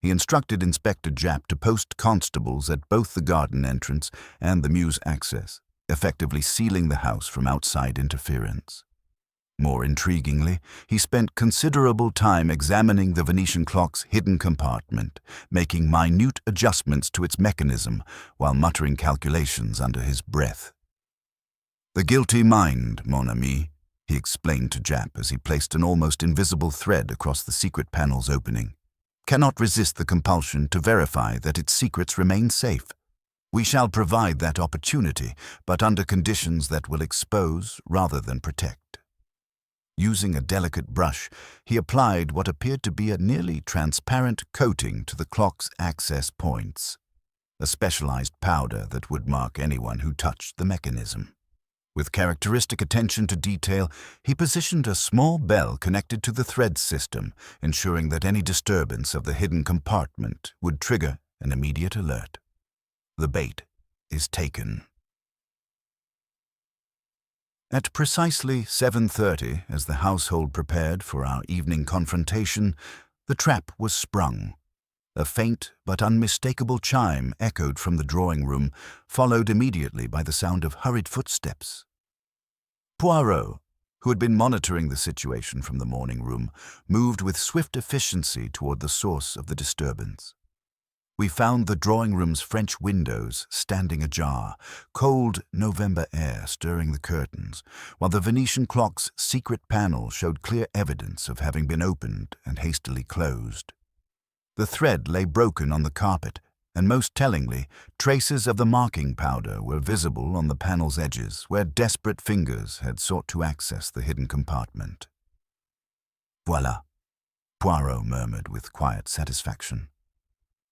He instructed Inspector Japp to post constables at both the garden entrance and the mews access, effectively sealing the house from outside interference. More intriguingly, he spent considerable time examining the Venetian clock's hidden compartment, making minute adjustments to its mechanism while muttering calculations under his breath. "The guilty mind, mon ami," he explained to Japp as he placed an almost invisible thread across the secret panel's opening, "cannot resist the compulsion to verify that its secrets remain safe. We shall provide that opportunity, but under conditions that will expose rather than protect." Using a delicate brush, he applied what appeared to be a nearly transparent coating to the clock's access points, a specialized powder that would mark anyone who touched the mechanism. With characteristic attention to detail, he positioned a small bell connected to the thread system, ensuring that any disturbance of the hidden compartment would trigger an immediate alert. The bait is taken. At precisely 7:30, as the household prepared for our evening confrontation, the trap was sprung. A faint but unmistakable chime echoed from the drawing-room, followed immediately by the sound of hurried footsteps. Poirot, who had been monitoring the situation from the morning room, moved with swift efficiency toward the source of the disturbance. We found the drawing-room's French windows standing ajar, cold November air stirring the curtains, while the Venetian clock's secret panel showed clear evidence of having been opened and hastily closed. The thread lay broken on the carpet, and most tellingly, traces of the marking powder were visible on the panel's edges where desperate fingers had sought to access the hidden compartment. "Voilà," Poirot murmured with quiet satisfaction.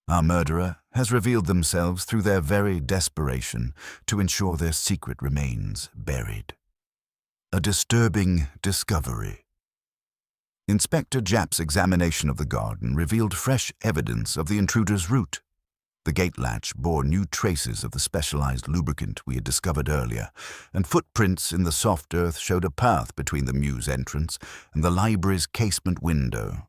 "Our murderer has revealed themselves through their very desperation to ensure their secret remains buried. A disturbing discovery." Inspector Japp's examination of the garden revealed fresh evidence of the intruder's route. The gate latch bore new traces of the specialized lubricant we had discovered earlier, and footprints in the soft earth showed a path between the mews entrance and the library's casement window.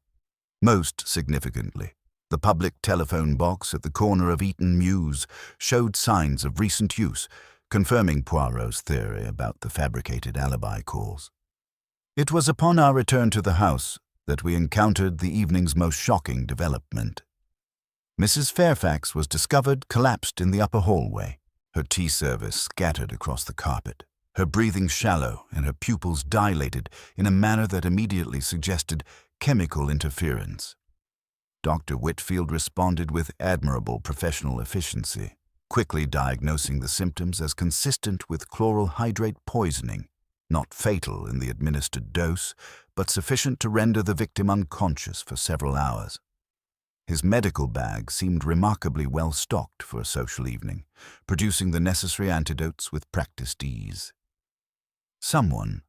Most significantly, the public telephone box at the corner of Eton Mews showed signs of recent use, confirming Poirot's theory about the fabricated alibi calls. It was upon our return to the house that we encountered the evening's most shocking development. Mrs. Fairfax was discovered collapsed in the upper hallway, her tea service scattered across the carpet, her breathing shallow and her pupils dilated in a manner that immediately suggested chemical interference. Dr. Whitfield responded with admirable professional efficiency, quickly diagnosing the symptoms as consistent with chloral hydrate poisoning, not fatal in the administered dose, but sufficient to render the victim unconscious for several hours. His medical bag seemed remarkably well stocked for a social evening, producing the necessary antidotes with practiced ease. Someone,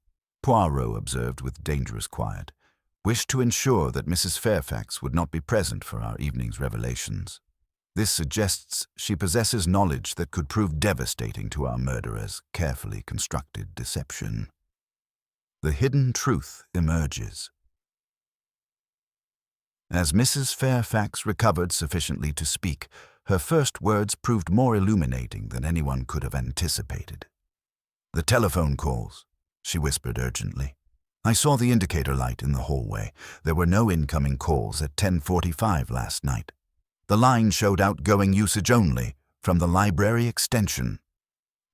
Poirot observed with dangerous quiet, wished to ensure that Mrs. Fairfax would not be present for our evening's revelations. This suggests she possesses knowledge that could prove devastating to our murderer's carefully constructed deception. The hidden truth emerges. As Mrs. Fairfax recovered sufficiently to speak, her first words proved more illuminating than anyone could have anticipated. "The telephone calls," she whispered urgently. "I saw the indicator light in the hallway. There were no incoming calls at 10:45 last night. The line showed outgoing usage only from the library extension."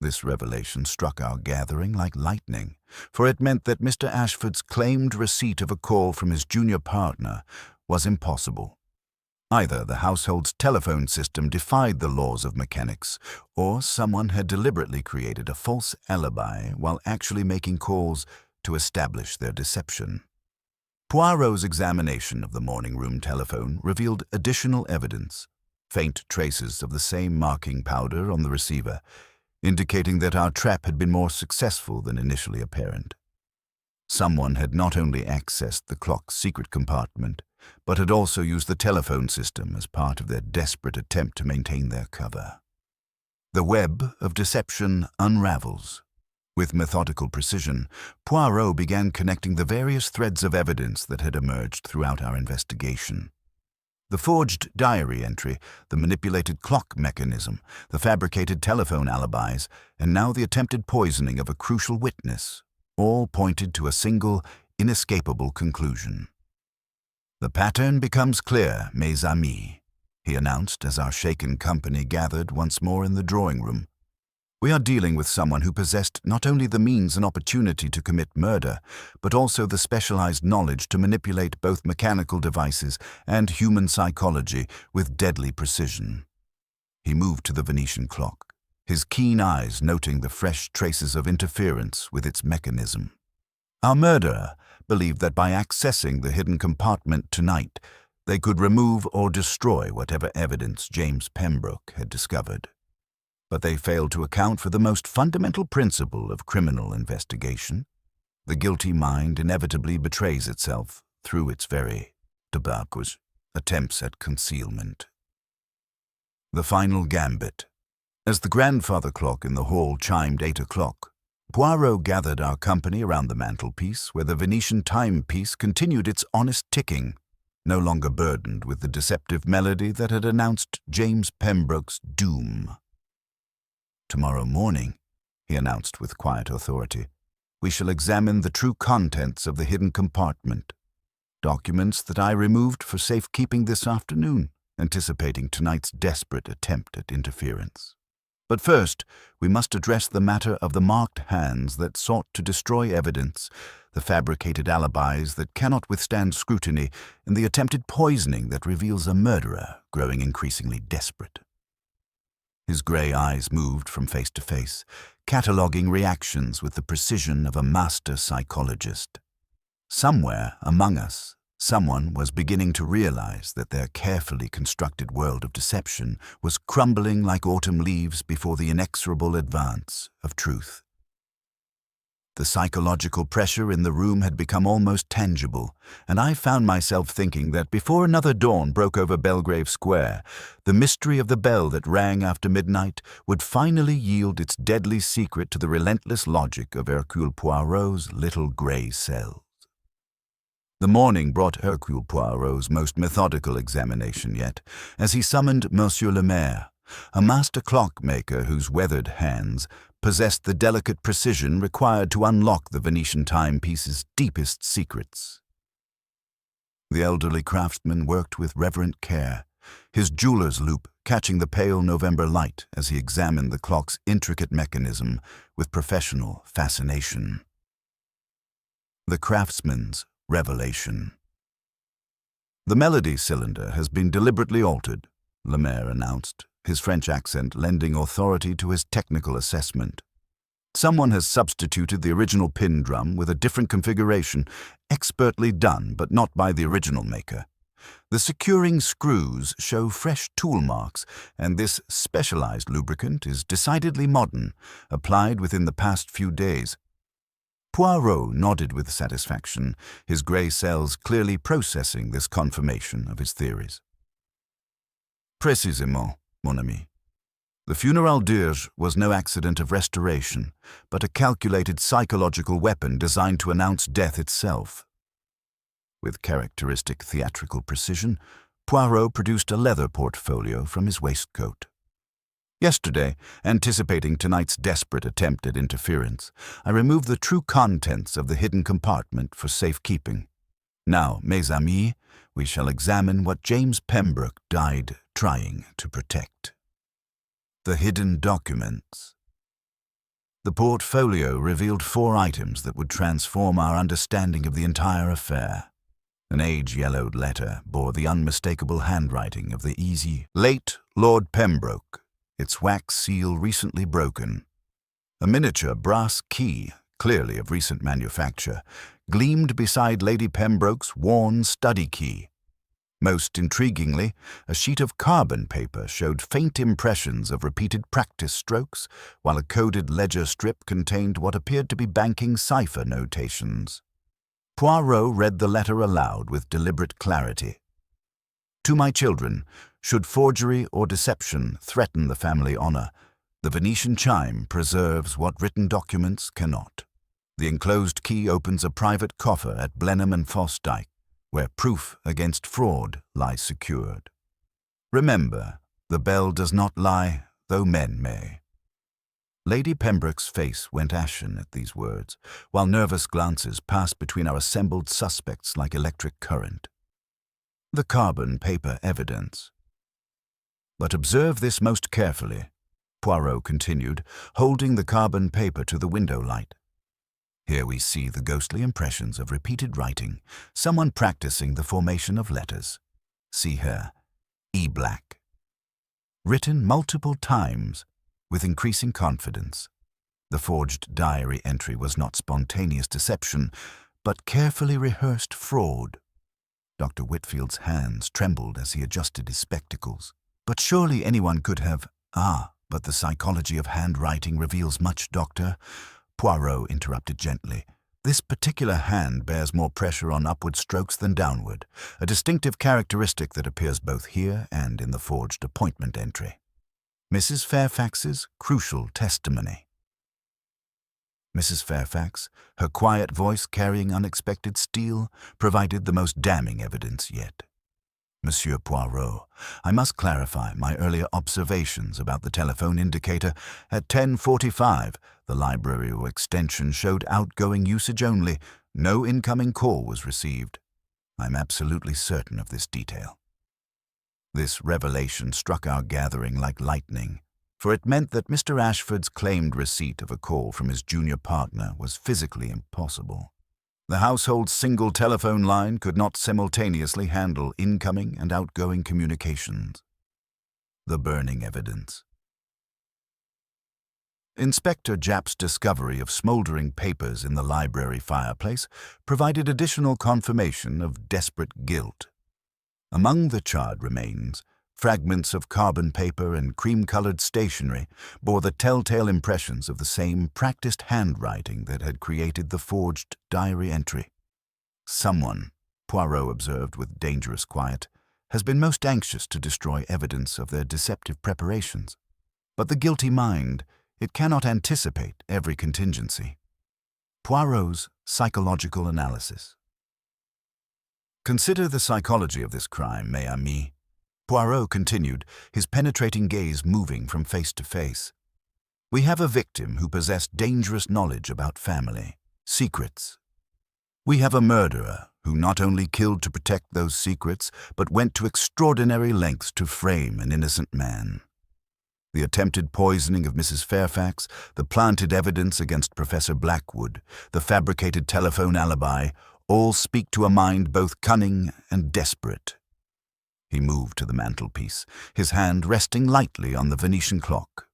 This revelation struck our gathering like lightning, for it meant that Mr. Ashford's claimed receipt of a call from his junior partner was impossible. Either the household's telephone system defied the laws of mechanics, or someone had deliberately created a false alibi while actually making calls to establish their deception. Poirot's examination of the morning room telephone revealed additional evidence, faint traces of the same marking powder on the receiver, indicating that our trap had been more successful than initially apparent. Someone had not only accessed the clock's secret compartment, but had also used the telephone system as part of their desperate attempt to maintain their cover. The web of deception unravels. With methodical precision, Poirot began connecting the various threads of evidence that had emerged throughout our investigation. The forged diary entry, the manipulated clock mechanism, the fabricated telephone alibis, and now the attempted poisoning of a crucial witness, all pointed to a single, inescapable conclusion. "The pattern becomes clear, mes amis," he announced as our shaken company gathered once more in the drawing room. "We are dealing with someone who possessed not only the means and opportunity to commit murder, but also the specialized knowledge to manipulate both mechanical devices and human psychology with deadly precision." He moved to the Venetian clock, his keen eyes noting the fresh traces of interference with its mechanism. Our murderer believed that by accessing the hidden compartment tonight, they could remove or destroy whatever evidence James Pembroke had discovered. But they failed to account for the most fundamental principle of criminal investigation. The guilty mind inevitably betrays itself through its very debauches, attempts at concealment. The final gambit. As the grandfather clock in the hall chimed 8 o'clock, Poirot gathered our company around the mantelpiece where the Venetian timepiece continued its honest ticking, no longer burdened with the deceptive melody that had announced James Pembroke's doom. "Tomorrow morning," he announced with quiet authority, "we shall examine the true contents of the hidden compartment, documents that I removed for safekeeping this afternoon, anticipating tonight's desperate attempt at interference. But first, we must address the matter of the marked hands that sought to destroy evidence, the fabricated alibis that cannot withstand scrutiny, and the attempted poisoning that reveals a murderer growing increasingly desperate." His gray eyes moved from face to face, cataloging reactions with the precision of a master psychologist. Somewhere among us, someone was beginning to realize that their carefully constructed world of deception was crumbling like autumn leaves before the inexorable advance of truth. The psychological pressure in the room had become almost tangible, and I found myself thinking that before another dawn broke over Belgrave Square, the mystery of the bell that rang after midnight would finally yield its deadly secret to the relentless logic of Hercule Poirot's little grey cells. The morning brought Hercule Poirot's most methodical examination yet, as he summoned Monsieur le Maire, a master clockmaker whose weathered hands possessed the delicate precision required to unlock the Venetian timepiece's deepest secrets. The elderly craftsman worked with reverent care, his jeweler's loupe catching the pale November light as he examined the clock's intricate mechanism with professional fascination. The craftsman's revelation. "The melody cylinder has been deliberately altered," Le Maire announced, his French accent lending authority to his technical assessment. "Someone has substituted the original pin drum with a different configuration, expertly done but not by the original maker. The securing screws show fresh tool marks, and this specialized lubricant is decidedly modern, applied within the past few days." Poirot nodded with satisfaction, his grey cells clearly processing this confirmation of his theories. "Précisément, mon ami. The funeral dirge was no accident of restoration, but a calculated psychological weapon designed to announce death itself." With characteristic theatrical precision, Poirot produced a leather portfolio from his waistcoat. "Yesterday, anticipating tonight's desperate attempt at interference, I removed the true contents of the hidden compartment for safekeeping. Now, mes amis, we shall examine what James Pembroke died trying to protect. The hidden documents." The portfolio revealed 4 items that would transform our understanding of the entire affair. An age-yellowed letter bore the unmistakable handwriting of the easy late Lord Pembroke, its wax seal recently broken. A miniature brass key, clearly of recent manufacture, gleamed beside Lady Pembroke's worn study key. Most intriguingly, a sheet of carbon paper showed faint impressions of repeated practice strokes, while a coded ledger strip contained what appeared to be banking cipher notations. Poirot read the letter aloud with deliberate clarity. "To my children, should forgery or deception threaten the family honor, the Venetian chime preserves what written documents cannot. The enclosed key opens a private coffer at Blenheim and Fosdyke, where proof against fraud lies secured. Remember, the bell does not lie, though men may." Lady Pembroke's face went ashen at these words, while nervous glances passed between our assembled suspects like electric current. "The carbon paper evidence. But observe this most carefully," Poirot continued, holding the carbon paper to the window light. "Here we see the ghostly impressions of repeated writing, someone practicing the formation of letters. See here, E. Black. Written multiple times, with increasing confidence. The forged diary entry was not spontaneous deception, but carefully rehearsed fraud." Dr. Whitfield's hands trembled as he adjusted his spectacles. "But surely anyone could have—" But the psychology of handwriting reveals much, Doctor," Poirot interrupted gently. "This particular hand bears more pressure on upward strokes than downward, a distinctive characteristic that appears both here and in the forged appointment entry. Mrs. Fairfax's crucial testimony." Mrs. Fairfax, her quiet voice carrying unexpected steel, provided the most damning evidence yet. "Monsieur Poirot, I must clarify my earlier observations about the telephone indicator. At 10:45, the library extension showed outgoing usage only. No incoming call was received. I'm absolutely certain of this detail." This revelation struck our gathering like lightning, for it meant that Mr. Ashford's claimed receipt of a call from his junior partner was physically impossible. The household's single telephone line could not simultaneously handle incoming and outgoing communications. The burning evidence. Inspector Japp's discovery of smoldering papers in the library fireplace provided additional confirmation of desperate guilt. Among the charred remains, Fragments of carbon paper and cream-colored stationery bore the telltale impressions of the same practiced handwriting that had created the forged diary entry. Someone, Poirot observed with dangerous quiet, has been most anxious to destroy evidence of their deceptive preparations. But the guilty mind, it cannot anticipate every contingency. Poirot's psychological analysis. Consider the psychology of this crime, mes amis. Poirot continued, his penetrating gaze moving from face to face. We have a victim who possessed dangerous knowledge about family, secrets. We have a murderer who not only killed to protect those secrets, but went to extraordinary lengths to frame an innocent man. The attempted poisoning of Mrs. Fairfax, the planted evidence against Professor Blackwood, the fabricated telephone alibi, all speak to a mind both cunning and desperate. He moved to the mantelpiece, his hand resting lightly on the Venetian clock.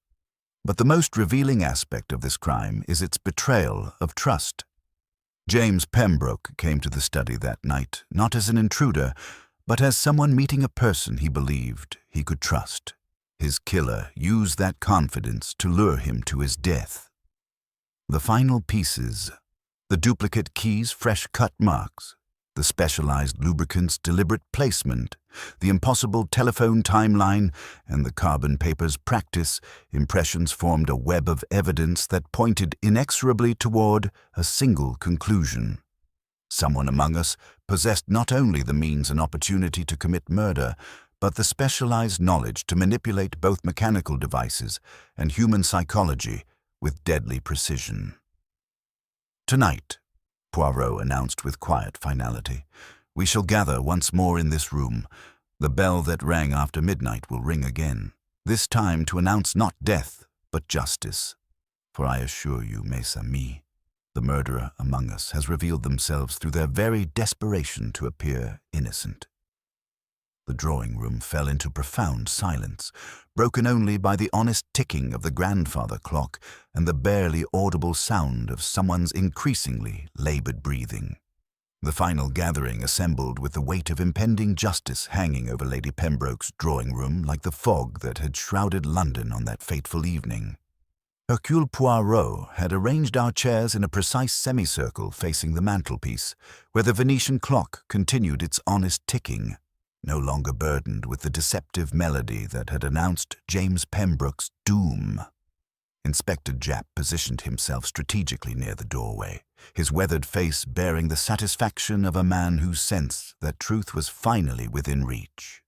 But the most revealing aspect of this crime is its betrayal of trust. James Pembroke came to the study that night, not as an intruder, but as someone meeting a person he believed he could trust. His killer used that confidence to lure him to his death. The final pieces, the duplicate key's fresh-cut marks, the specialized lubricant's deliberate placement, the impossible telephone timeline, and the carbon paper's practice, impressions formed a web of evidence that pointed inexorably toward a single conclusion. Someone among us possessed not only the means and opportunity to commit murder, but the specialized knowledge to manipulate both mechanical devices and human psychology with deadly precision. Tonight, Poirot announced with quiet finality, we shall gather once more in this room. The bell that rang after midnight will ring again, this time to announce not death, but justice. For I assure you, mes amis, the murderer among us has revealed themselves through their very desperation to appear innocent. The drawing-room fell into profound silence, broken only by the honest ticking of the grandfather clock and the barely audible sound of someone's increasingly labored breathing. The final gathering assembled with the weight of impending justice hanging over Lady Pembroke's drawing-room like the fog that had shrouded London on that fateful evening. Hercule Poirot had arranged our chairs in a precise semicircle facing the mantelpiece, where the Venetian clock continued its honest ticking, no longer burdened with the deceptive melody that had announced James Pembroke's doom. Inspector Japp positioned himself strategically near the doorway, his weathered face bearing the satisfaction of a man who sensed that truth was finally within reach.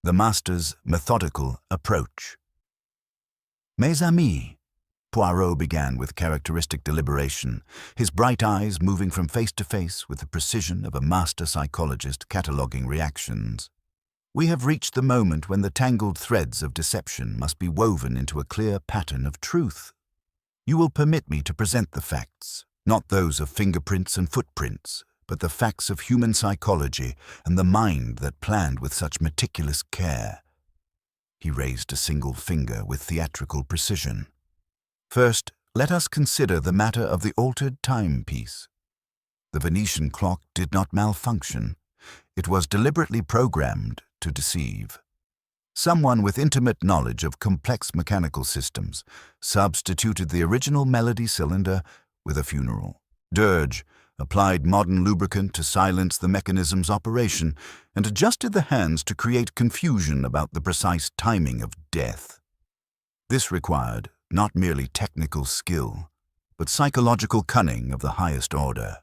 The master's methodical approach. Mes amis, Poirot began with characteristic deliberation, his bright eyes moving from face to face with the precision of a master psychologist cataloguing reactions. We have reached the moment when the tangled threads of deception must be woven into a clear pattern of truth. You will permit me to present the facts, not those of fingerprints and footprints, but the facts of human psychology and the mind that planned with such meticulous care. He raised a single finger with theatrical precision. First, let us consider the matter of the altered timepiece. The Venetian clock did not malfunction. It was deliberately programmed to deceive. Someone with intimate knowledge of complex mechanical systems substituted the original melody cylinder with a funeral dirge, applied modern lubricant to silence the mechanism's operation, and adjusted the hands to create confusion about the precise timing of death. This required not merely technical skill, but psychological cunning of the highest order.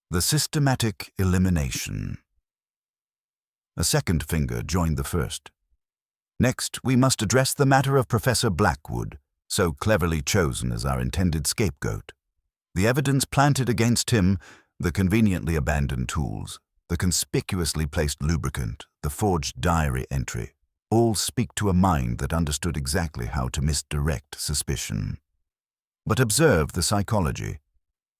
The systematic elimination. A second finger joined the first. Next, we must address the matter of Professor Blackwood, so cleverly chosen as our intended scapegoat. The evidence planted against him, the conveniently abandoned tools, the conspicuously placed lubricant, the forged diary entry, all speak to a mind that understood exactly how to misdirect suspicion. But observe the psychology.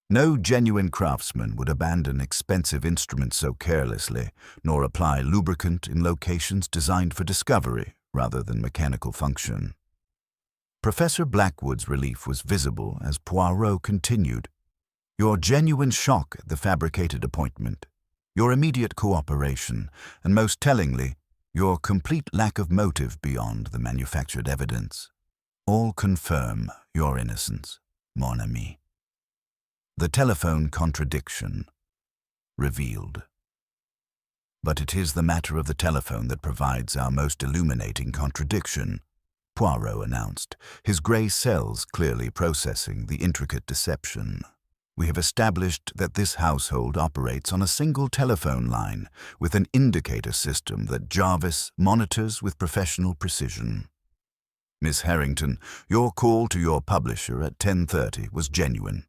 No genuine craftsman would abandon expensive instruments so carelessly, nor apply lubricant in locations designed for discovery rather than mechanical function. Professor Blackwood's relief was visible as Poirot continued. Your genuine shock at the fabricated appointment, your immediate cooperation, and most tellingly, Your complete lack of motive beyond the manufactured evidence. All confirm your innocence, mon ami. The telephone contradiction revealed. But it is the matter of the telephone that provides our most illuminating contradiction, Poirot announced, his grey cells clearly processing the intricate deception. We have established that this household operates on a single telephone line with an indicator system that Jarvis monitors with professional precision. Miss Harrington, your call to your publisher at 10:30 was genuine.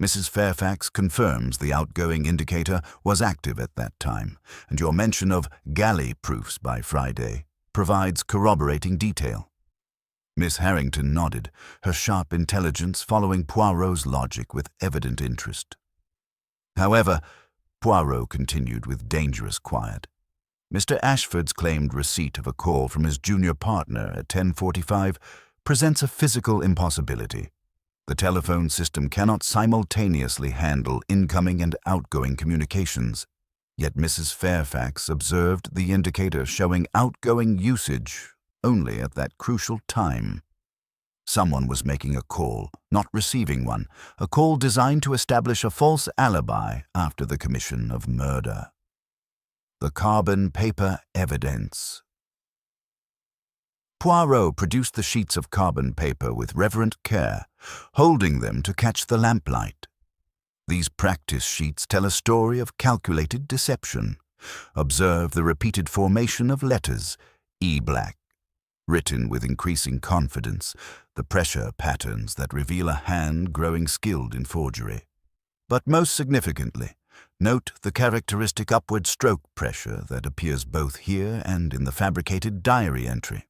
Mrs. Fairfax confirms the outgoing indicator was active at that time, and your mention of galley proofs by Friday provides corroborating detail. Miss Harrington nodded, her sharp intelligence following Poirot's logic with evident interest. However, Poirot continued with dangerous quiet, Mr. Ashford's claimed receipt of a call from his junior partner at 10:45 presents a physical impossibility. The telephone system cannot simultaneously handle incoming and outgoing communications, yet Mrs. Fairfax observed the indicator showing outgoing usage only at that crucial time. Someone was making a call, not receiving one, a call designed to establish a false alibi after the commission of murder. The carbon paper evidence. Poirot produced the sheets of carbon paper with reverent care, holding them to catch the lamplight. These practice sheets tell a story of calculated deception. Observe the repeated formation of letters, E black, written with increasing confidence, the pressure patterns that reveal a hand growing skilled in forgery. But most significantly, note the characteristic upward stroke pressure that appears both here and in the fabricated diary entry.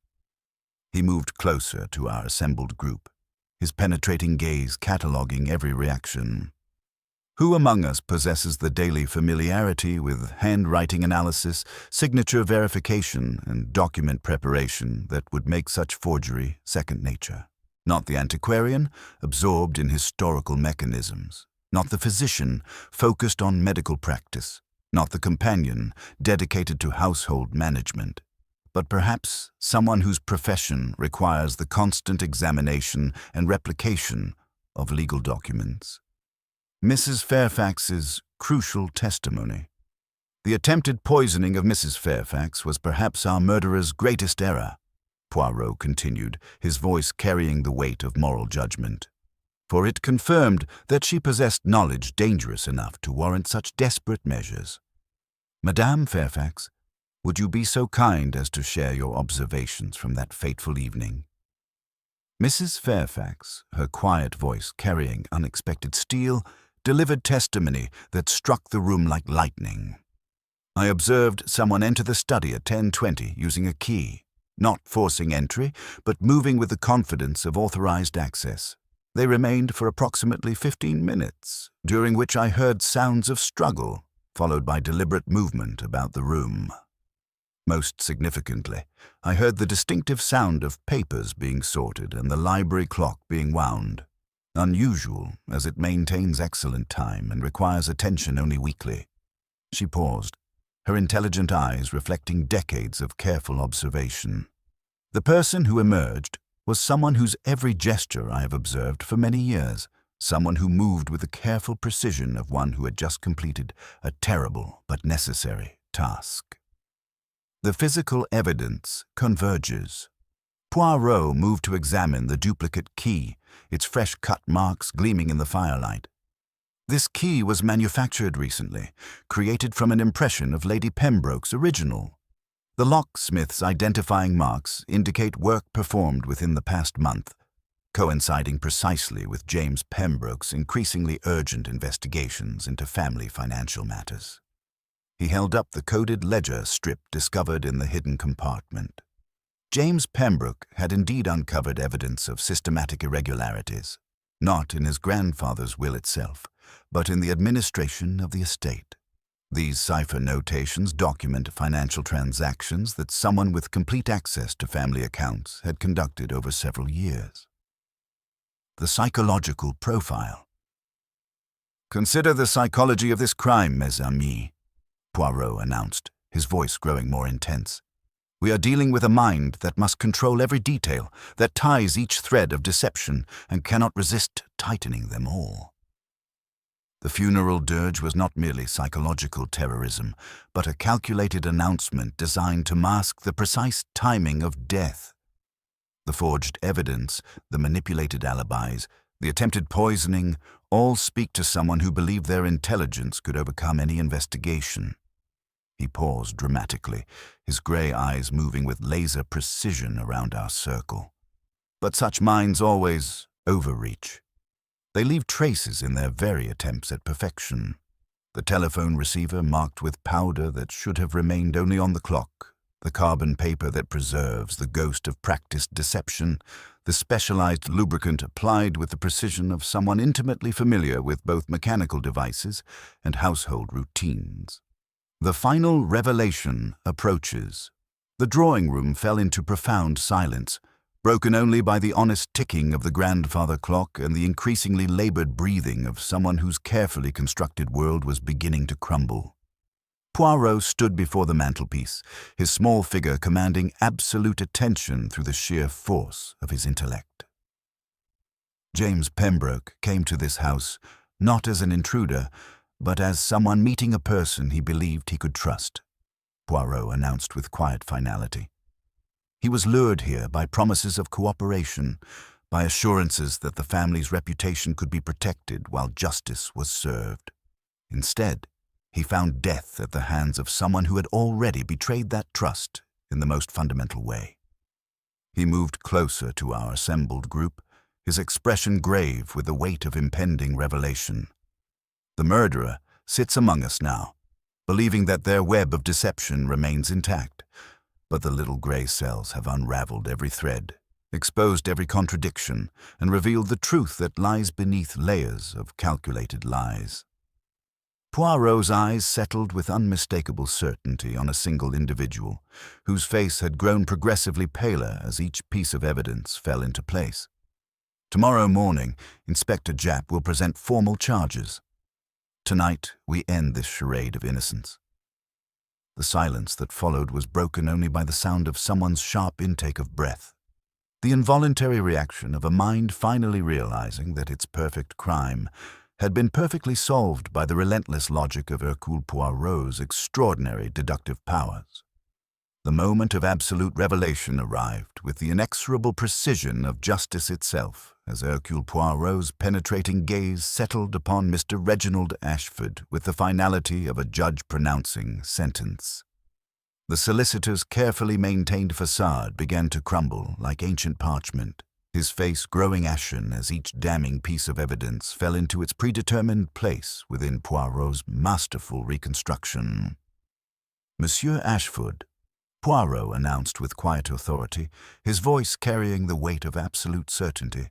He moved closer to our assembled group, his penetrating gaze cataloguing every reaction. Who among us possesses the daily familiarity with handwriting analysis, signature verification, and document preparation that would make such forgery second nature? Not the antiquarian, absorbed in historical mechanisms. Not the physician, focused on medical practice. Not the companion, dedicated to household management. But perhaps someone whose profession requires the constant examination and replication of legal documents. Mrs. Fairfax's crucial testimony. The attempted poisoning of Mrs. Fairfax was perhaps our murderer's greatest error, Poirot continued, his voice carrying the weight of moral judgment. For it confirmed that she possessed knowledge dangerous enough to warrant such desperate measures. Madame Fairfax, would you be so kind as to share your observations from that fateful evening? Mrs. Fairfax, her quiet voice carrying unexpected steel, delivered testimony that struck the room like lightning. I observed someone enter the study at 10:20 using a key, not forcing entry, but moving with the confidence of authorized access. They remained for approximately 15 minutes, during which I heard sounds of struggle, followed by deliberate movement about the room. Most significantly, I heard the distinctive sound of papers being sorted and the library clock being wound. Unusual, as it maintains excellent time and requires attention only weekly. She paused, her intelligent eyes reflecting decades of careful observation. The person who emerged was someone whose every gesture I have observed for many years, someone who moved with the careful precision of one who had just completed a terrible but necessary task. The physical evidence converges. Poirot moved to examine the duplicate key, its fresh cut marks gleaming in the firelight. This key was manufactured recently, created from an impression of Lady Pembroke's original. The locksmith's identifying marks indicate work performed within the past month, coinciding precisely with James Pembroke's increasingly urgent investigations into family financial matters. He held up the coded ledger strip discovered in the hidden compartment. James Pembroke had indeed uncovered evidence of systematic irregularities, not in his grandfather's will itself, but in the administration of the estate. These cipher notations document financial transactions that someone with complete access to family accounts had conducted over several years. The psychological profile. Consider the psychology of this crime, mes amis, Poirot announced, his voice growing more intense. We are dealing with a mind that must control every detail, that ties each thread of deception and cannot resist tightening them all. The funeral dirge was not merely psychological terrorism, but a calculated announcement designed to mask the precise timing of death. The forged evidence, the manipulated alibis, the attempted poisoning, all speak to someone who believed their intelligence could overcome any investigation. He paused dramatically, his grey eyes moving with laser precision around our circle. But such minds always overreach. They leave traces in their very attempts at perfection. The telephone receiver marked with powder that should have remained only on the clock, the carbon paper that preserves the ghost of practiced deception, the specialized lubricant applied with the precision of someone intimately familiar with both mechanical devices and household routines. The final revelation approaches. The drawing room fell into profound silence, broken only by the honest ticking of the grandfather clock and the increasingly labored breathing of someone whose carefully constructed world was beginning to crumble. Poirot stood before the mantelpiece, his small figure commanding absolute attention through the sheer force of his intellect. James Pembroke came to this house not as an intruder, but as someone meeting a person he believed he could trust, Poirot announced with quiet finality. He was lured here by promises of cooperation, by assurances that the family's reputation could be protected while justice was served. Instead, he found death at the hands of someone who had already betrayed that trust in the most fundamental way. He moved closer to our assembled group, his expression grave with the weight of impending revelation. The murderer sits among us now, believing that their web of deception remains intact, but the little grey cells have unraveled every thread, exposed every contradiction, and revealed the truth that lies beneath layers of calculated lies. Poirot's eyes settled with unmistakable certainty on a single individual, whose face had grown progressively paler as each piece of evidence fell into place. Tomorrow morning, Inspector Japp will present formal charges. Tonight, we end this charade of innocence. The silence that followed was broken only by the sound of someone's sharp intake of breath, the involuntary reaction of a mind finally realizing that its perfect crime had been perfectly solved by the relentless logic of Hercule Poirot's extraordinary deductive powers. The moment of absolute revelation arrived with the inexorable precision of justice itself, as Hercule Poirot's penetrating gaze settled upon Mr. Reginald Ashford with the finality of a judge pronouncing sentence. The solicitor's carefully maintained facade began to crumble like ancient parchment, his face growing ashen as each damning piece of evidence fell into its predetermined place within Poirot's masterful reconstruction. Monsieur Ashford, Poirot announced with quiet authority, his voice carrying the weight of absolute certainty.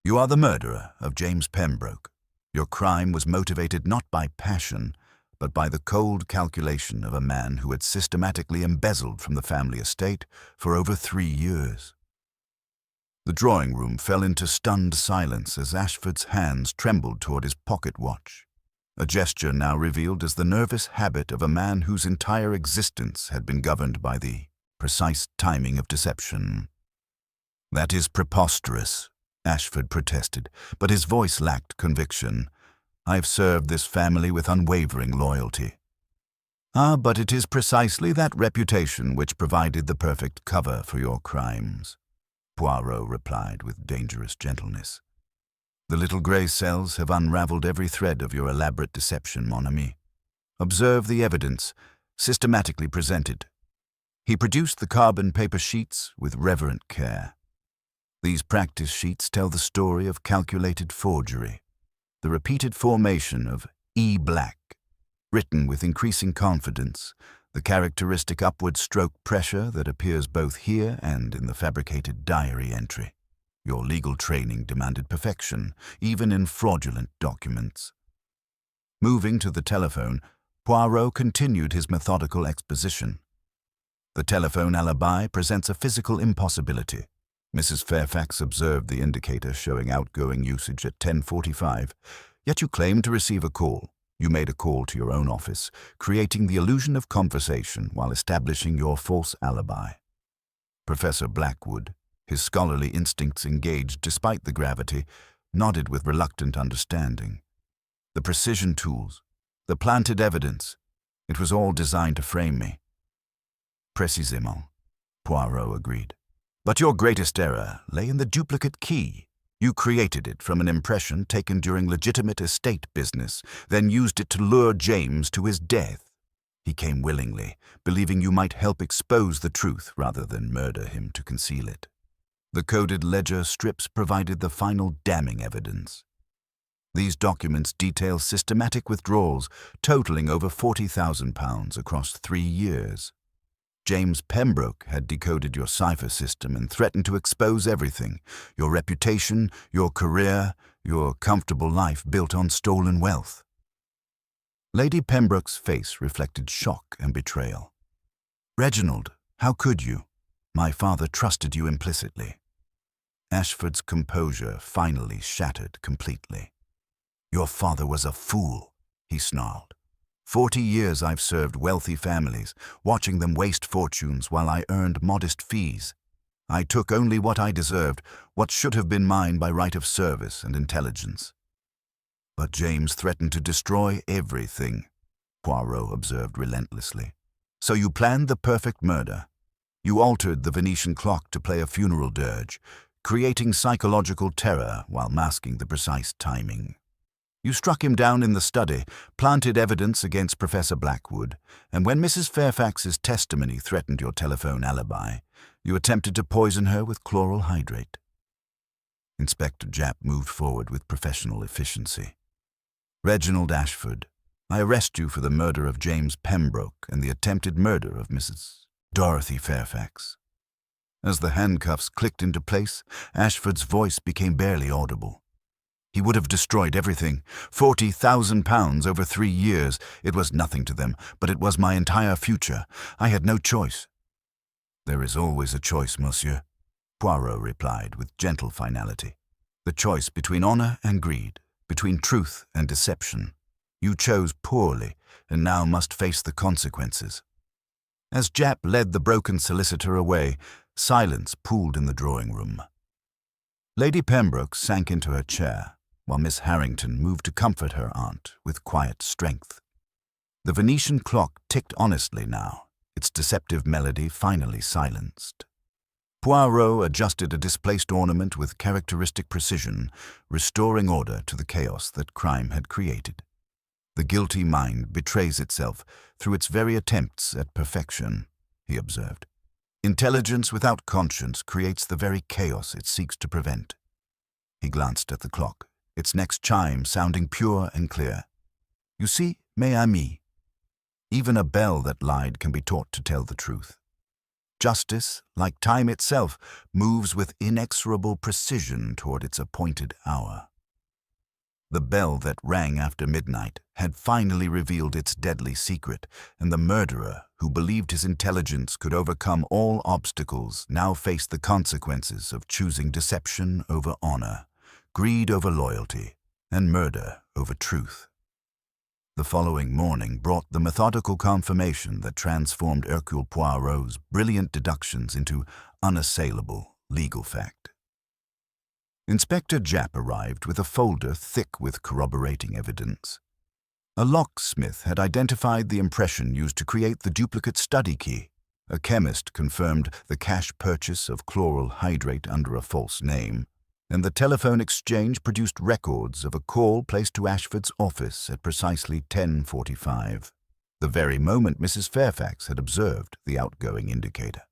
You are the murderer of James Pembroke. Your crime was motivated not by passion, but by the cold calculation of a man who had systematically embezzled from the family estate for over 3 years. The drawing room fell into stunned silence as Ashford's hands trembled toward his pocket watch, a gesture now revealed as the nervous habit of a man whose entire existence had been governed by the precise timing of deception. That is preposterous, Ashford protested, but his voice lacked conviction. I have served this family with unwavering loyalty. Ah, but it is precisely that reputation which provided the perfect cover for your crimes, Poirot replied with dangerous gentleness. The little grey cells have unraveled every thread of your elaborate deception, mon ami. Observe the evidence, systematically presented. He produced the carbon paper sheets with reverent care. These practice sheets tell the story of calculated forgery, the repeated formation of E black, written with increasing confidence, the characteristic upward stroke pressure that appears both here and in the fabricated diary entry. Your legal training demanded perfection, even in fraudulent documents. Moving to the telephone, Poirot continued his methodical exposition. The telephone alibi presents a physical impossibility. Mrs. Fairfax observed the indicator showing outgoing usage at 10:45, yet you claim to receive a call. You made a call to your own office, creating the illusion of conversation while establishing your false alibi. Professor Blackwood, his scholarly instincts engaged despite the gravity, nodded with reluctant understanding. The precision tools, the planted evidence, it was all designed to frame me. Précisément, Poirot agreed. But your greatest error lay in the duplicate key. You created it from an impression taken during legitimate estate business, then used it to lure James to his death. He came willingly, believing you might help expose the truth rather than murder him to conceal it. The coded ledger strips provided the final damning evidence. These documents detail systematic withdrawals totaling over £40,000 across 3 years. James Pembroke had decoded your cipher system and threatened to expose everything: your reputation, your career, your comfortable life built on stolen wealth. Lady Pembroke's face reflected shock and betrayal. Reginald, how could you? My father trusted you implicitly. Ashford's composure finally shattered completely. Your father was a fool, he snarled. 40 years I've served wealthy families, watching them waste fortunes while I earned modest fees. I took only what I deserved, what should have been mine by right of service and intelligence. But James threatened to destroy everything, Poirot observed relentlessly. So you planned the perfect murder. You altered the Venetian clock to play a funeral dirge, creating psychological terror while masking the precise timing. You struck him down in the study, planted evidence against Professor Blackwood, and when Mrs. Fairfax's testimony threatened your telephone alibi, you attempted to poison her with chloral hydrate. Inspector Japp moved forward with professional efficiency. Reginald Ashford, I arrest you for the murder of James Pembroke and the attempted murder of Mrs. Dorothy Fairfax. As the handcuffs clicked into place, Ashford's voice became barely audible. He would have destroyed everything. £40,000 over 3 years. It was nothing to them, but it was my entire future. I had no choice. There is always a choice, monsieur, Poirot replied with gentle finality. The choice between honor and greed, between truth and deception. You chose poorly, and now must face the consequences. As Japp led the broken solicitor away, silence pooled in the drawing room. Lady Pembroke sank into her chair, while Miss Harrington moved to comfort her aunt with quiet strength. The Venetian clock ticked honestly now, its deceptive melody finally silenced. Poirot adjusted a displaced ornament with characteristic precision, restoring order to the chaos that crime had created. The guilty mind betrays itself through its very attempts at perfection, he observed. Intelligence without conscience creates the very chaos it seeks to prevent. He glanced at the clock, its next chime sounding pure and clear. You see, mes amis, even a bell that lied can be taught to tell the truth. Justice, like time itself, moves with inexorable precision toward its appointed hour. The bell that rang after midnight had finally revealed its deadly secret, and the murderer, who believed his intelligence could overcome all obstacles, now faced the consequences of choosing deception over honor, greed over loyalty, and murder over truth. The following morning brought the methodical confirmation that transformed Hercule Poirot's brilliant deductions into unassailable legal fact. Inspector Japp arrived with a folder thick with corroborating evidence. A locksmith had identified the impression used to create the duplicate study key. A chemist confirmed the cash purchase of chloral hydrate under a false name, and the telephone exchange produced records of a call placed to Ashford's office at precisely 10:45, the very moment Mrs. Fairfax had observed the outgoing indicator.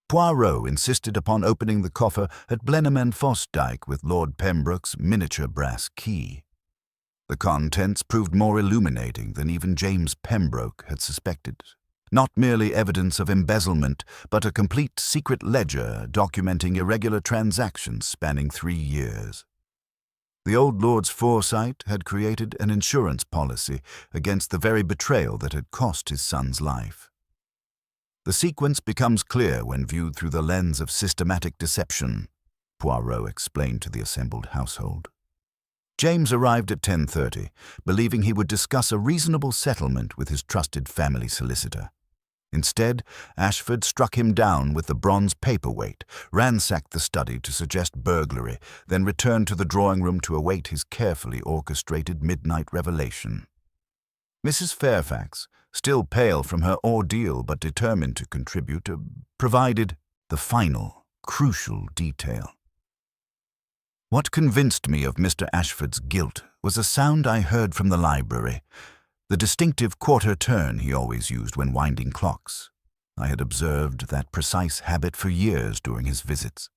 Poirot insisted upon opening the coffer at Blenheim and Fosdyke with Lord Pembroke's miniature brass key. The contents proved more illuminating than even James Pembroke had suspected. Not merely evidence of embezzlement, but a complete secret ledger documenting irregular transactions spanning 3 years. The old lord's foresight had created an insurance policy against the very betrayal that had cost his son's life. The sequence becomes clear when viewed through the lens of systematic deception, Poirot explained to the assembled household. James arrived at 10:30, believing he would discuss a reasonable settlement with his trusted family solicitor. Instead, Ashford struck him down with the bronze paperweight, ransacked the study to suggest burglary, then returned to the drawing room to await his carefully orchestrated midnight revelation. Mrs. Fairfax, still pale from her ordeal but determined to contribute, provided the final, crucial detail. What convinced me of Mr. Ashford's guilt was a sound I heard from the library, the distinctive quarter turn he always used when winding clocks. I had observed that precise habit for years during his visits.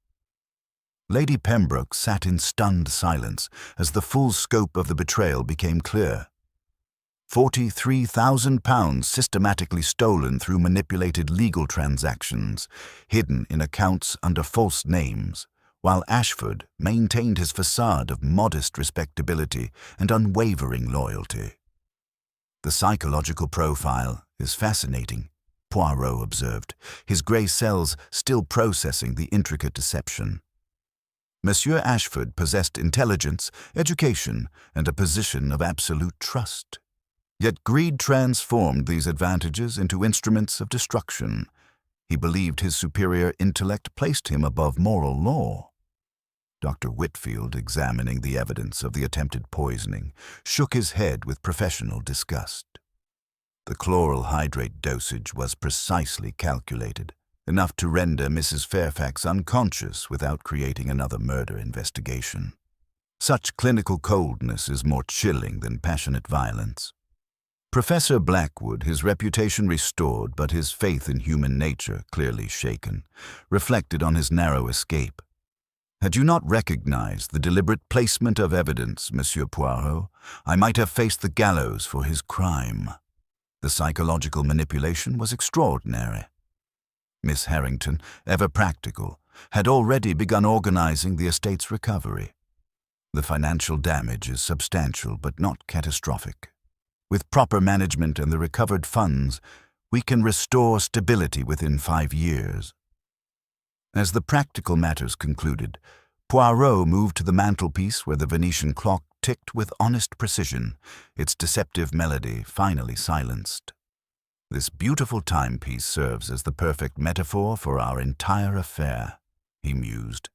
Lady Pembroke sat in stunned silence as the full scope of the betrayal became clear. £43,000 systematically stolen through manipulated legal transactions, hidden in accounts under false names, while Ashford maintained his facade of modest respectability and unwavering loyalty. The psychological profile is fascinating, Poirot observed, his grey cells still processing the intricate deception. Monsieur Ashford possessed intelligence, education, and a position of absolute trust. Yet greed transformed these advantages into instruments of destruction. He believed his superior intellect placed him above moral law. Dr. Whitfield, examining the evidence of the attempted poisoning, shook his head with professional disgust. The chloral hydrate dosage was precisely calculated, enough to render Mrs. Fairfax unconscious without creating another murder investigation. Such clinical coldness is more chilling than passionate violence. Professor Blackwood, his reputation restored but his faith in human nature clearly shaken, reflected on his narrow escape. Had you not recognized the deliberate placement of evidence, Monsieur Poirot, I might have faced the gallows for his crime. The psychological manipulation was extraordinary. Miss Harrington, ever practical, had already begun organizing the estate's recovery. The financial damage is substantial but not catastrophic. With proper management and the recovered funds, we can restore stability within 5 years. As the practical matters concluded, Poirot moved to the mantelpiece where the Venetian clock ticked with honest precision, its deceptive melody finally silenced. This beautiful timepiece serves as the perfect metaphor for our entire affair, he mused.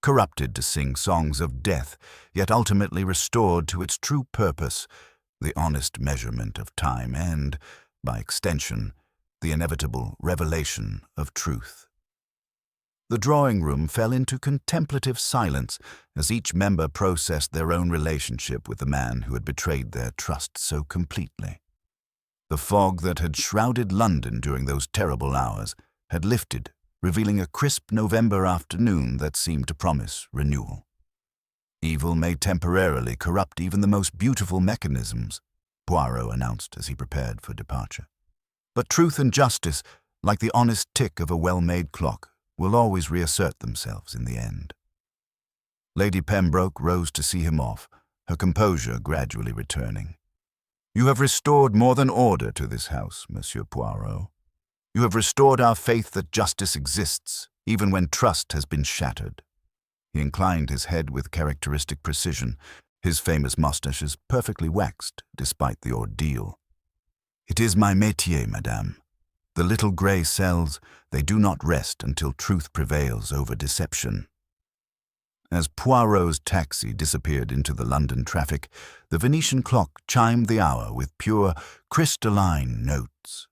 Corrupted to sing songs of death, yet ultimately restored to its true purpose, the honest measurement of time and, by extension, the inevitable revelation of truth. The drawing-room fell into contemplative silence as each member processed their own relationship with the man who had betrayed their trust so completely. The fog that had shrouded London during those terrible hours had lifted, revealing a crisp November afternoon that seemed to promise renewal. Evil may temporarily corrupt even the most beautiful mechanisms, Poirot announced as he prepared for departure. But truth and justice, like the honest tick of a well-made clock, will always reassert themselves in the end. Lady Pembroke rose to see him off, her composure gradually returning. You have restored more than order to this house, Monsieur Poirot. You have restored our faith that justice exists, even when trust has been shattered. He inclined his head with characteristic precision, his famous mustaches perfectly waxed despite the ordeal. It is my métier, madame. The little grey cells, they do not rest until truth prevails over deception. As Poirot's taxi disappeared into the London traffic, the Venetian clock chimed the hour with pure, crystalline notes.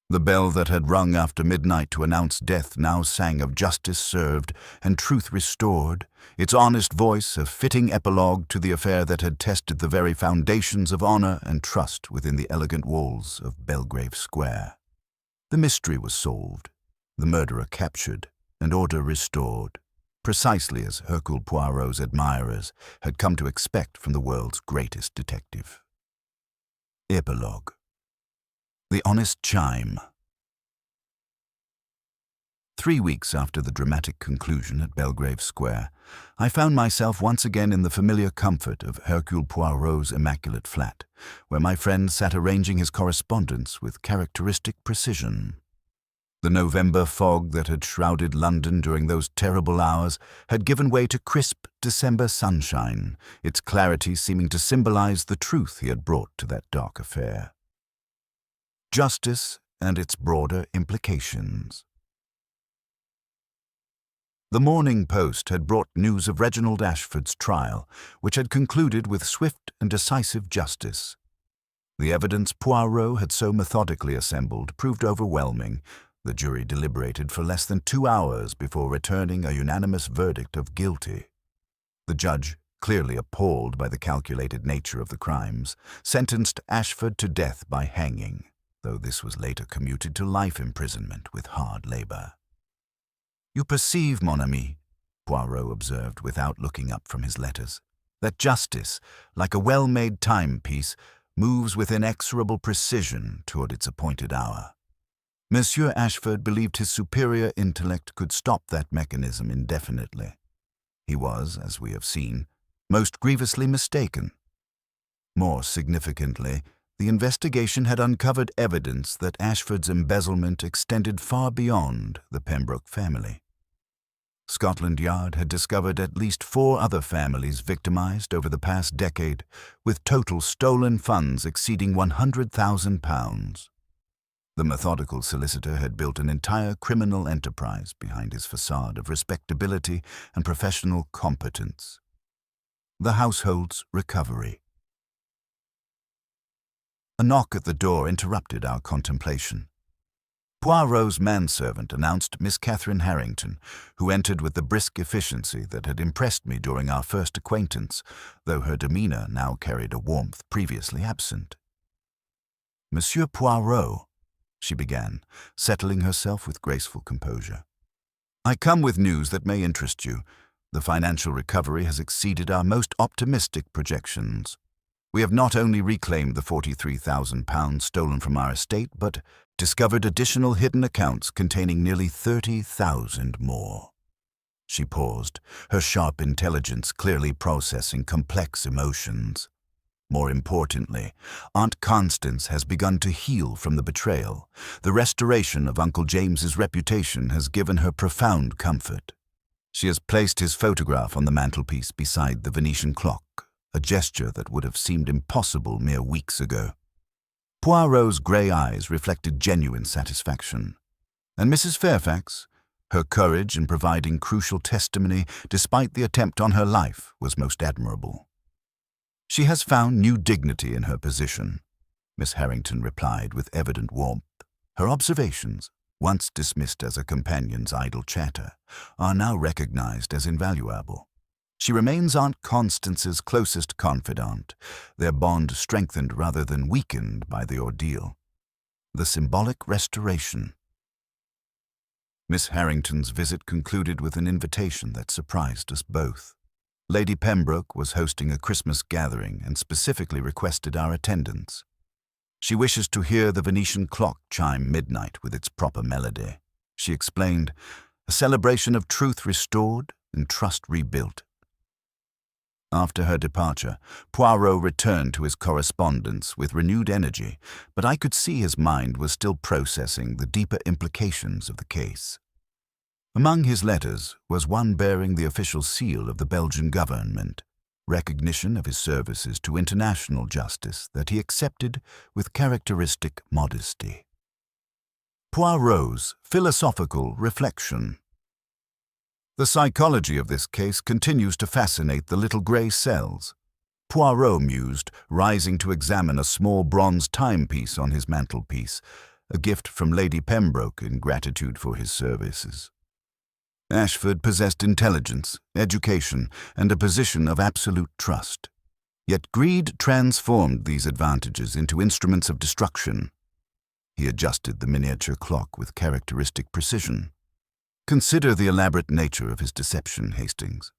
The bell that had rung after midnight to announce death now sang of justice served and truth restored, its honest voice a fitting epilogue to the affair that had tested the very foundations of honor and trust within the elegant walls of Belgrave Square. The mystery was solved, the murderer captured, and order restored, precisely as Hercule Poirot's admirers had come to expect from the world's greatest detective. Epilogue. The Honest Chime. 3 weeks after the dramatic conclusion at Belgrave Square, I found myself once again in the familiar comfort of Hercule Poirot's immaculate flat, where my friend sat arranging his correspondence with characteristic precision. The November fog that had shrouded London during those terrible hours had given way to crisp December sunshine, its clarity seeming to symbolize the truth he had brought to that dark affair. Justice and its broader implications. The Morning Post had brought news of Reginald Ashford's trial, which had concluded with swift and decisive justice. The evidence Poirot had so methodically assembled proved overwhelming. The jury deliberated for less than 2 hours before returning a unanimous verdict of guilty. The judge, clearly appalled by the calculated nature of the crimes, sentenced Ashford to death by hanging, though this was later commuted to life imprisonment with hard labor. "You perceive, mon ami," Poirot observed without looking up from his letters, "that justice, like a well-made timepiece, moves with inexorable precision toward its appointed hour. Monsieur Ashford believed his superior intellect could stop that mechanism indefinitely. He was, as we have seen, most grievously mistaken. More significantly, the investigation had uncovered evidence that Ashford's embezzlement extended far beyond the Pembroke family. Scotland Yard had discovered at least 4 other families victimized over the past decade, with total stolen funds exceeding £100,000. The methodical solicitor had built an entire criminal enterprise behind his facade of respectability and professional competence. The household's recovery. A knock at the door interrupted our contemplation. Poirot's manservant announced Miss Catherine Harrington, who entered with the brisk efficiency that had impressed me during our first acquaintance, though her demeanor now carried a warmth previously absent. "Monsieur Poirot," she began, settling herself with graceful composure, "I come with news that may interest you. The financial recovery has exceeded our most optimistic projections. We have not only reclaimed the £43,000 stolen from our estate, but discovered additional hidden accounts containing nearly 30,000 more." She paused, her sharp intelligence clearly processing complex emotions. More importantly, Aunt Constance has begun to heal from the betrayal. The restoration of Uncle James's reputation has given her profound comfort. She has placed his photograph on the mantelpiece beside the Venetian clock, a gesture that would have seemed impossible mere weeks ago. Poirot's grey eyes reflected genuine satisfaction. And Mrs. Fairfax, her courage in providing crucial testimony despite the attempt on her life, was most admirable. "She has found new dignity in her position," Miss Harrington replied with evident warmth. "Her observations, once dismissed as a companion's idle chatter, are now recognized as invaluable. She remains Aunt Constance's closest confidant, their bond strengthened rather than weakened by the ordeal. The symbolic restoration." Miss Harrington's visit concluded with an invitation that surprised us both. Lady Pembroke was hosting a Christmas gathering and specifically requested our attendance. "She wishes to hear the Venetian clock chime midnight with its proper melody," she explained, "a celebration of truth restored and trust rebuilt." After her departure, Poirot returned to his correspondence with renewed energy, but I could see his mind was still processing the deeper implications of the case. Among his letters was one bearing the official seal of the Belgian government, recognition of his services to international justice that he accepted with characteristic modesty. Poirot's philosophical reflection. The psychology of this case continues to fascinate the little grey cells. Poirot mused, rising to examine a small bronze timepiece on his mantelpiece, a gift from Lady Pembroke in gratitude for his services. Ashford possessed intelligence, education, and a position of absolute trust. Yet greed transformed these advantages into instruments of destruction. He adjusted the miniature clock with characteristic precision. Consider the elaborate nature of his deception, Hastings.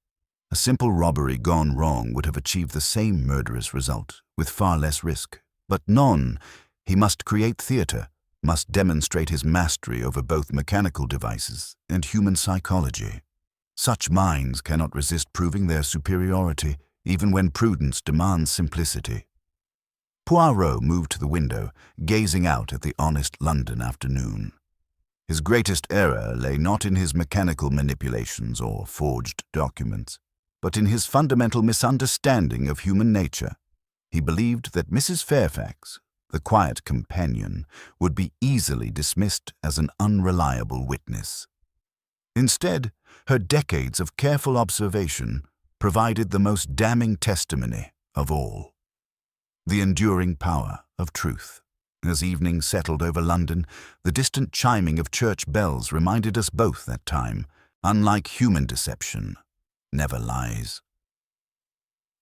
A simple robbery gone wrong would have achieved the same murderous result, with far less risk. But none. He must create theatre, must demonstrate his mastery over both mechanical devices and human psychology. Such minds cannot resist proving their superiority, even when prudence demands simplicity. Poirot moved to the window, gazing out at the honest London afternoon. His greatest error lay not in his mechanical manipulations or forged documents, but in his fundamental misunderstanding of human nature. He believed that Mrs. Fairfax, the quiet companion, would be easily dismissed as an unreliable witness. Instead, her decades of careful observation provided the most damning testimony of all: the enduring power of truth. As evening settled over London, the distant chiming of church bells reminded us both that time, unlike human deception, never lies.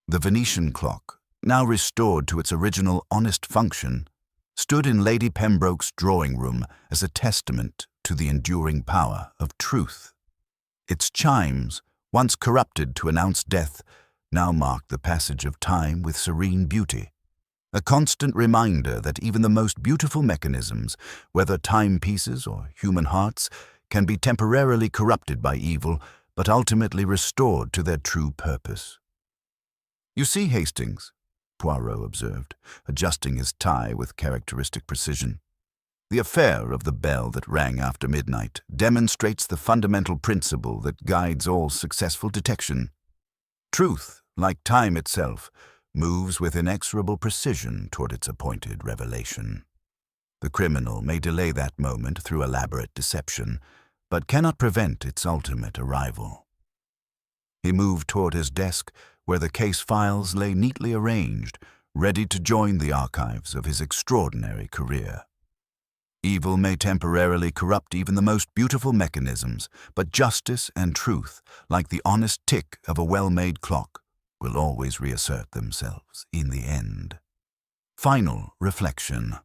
The Venetian clock, now restored to its original honest function, stood in Lady Pembroke's drawing-room as a testament to the enduring power of truth. Its chimes, once corrupted to announce death, now marked the passage of time with serene beauty, a constant reminder that even the most beautiful mechanisms, whether timepieces or human hearts, can be temporarily corrupted by evil, but ultimately restored to their true purpose. "You see, Hastings," Poirot observed, adjusting his tie with characteristic precision, "the affair of the bell that rang after midnight demonstrates the fundamental principle that guides all successful detection. Truth, like time itself, moves with inexorable precision toward its appointed revelation. The criminal may delay that moment through elaborate deception, but cannot prevent its ultimate arrival." He moved toward his desk, where the case files lay neatly arranged, ready to join the archives of his extraordinary career. Evil may temporarily corrupt even the most beautiful mechanisms, but justice and truth, like the honest tick of a well-made clock, will always reassert themselves in the end. Final reflection.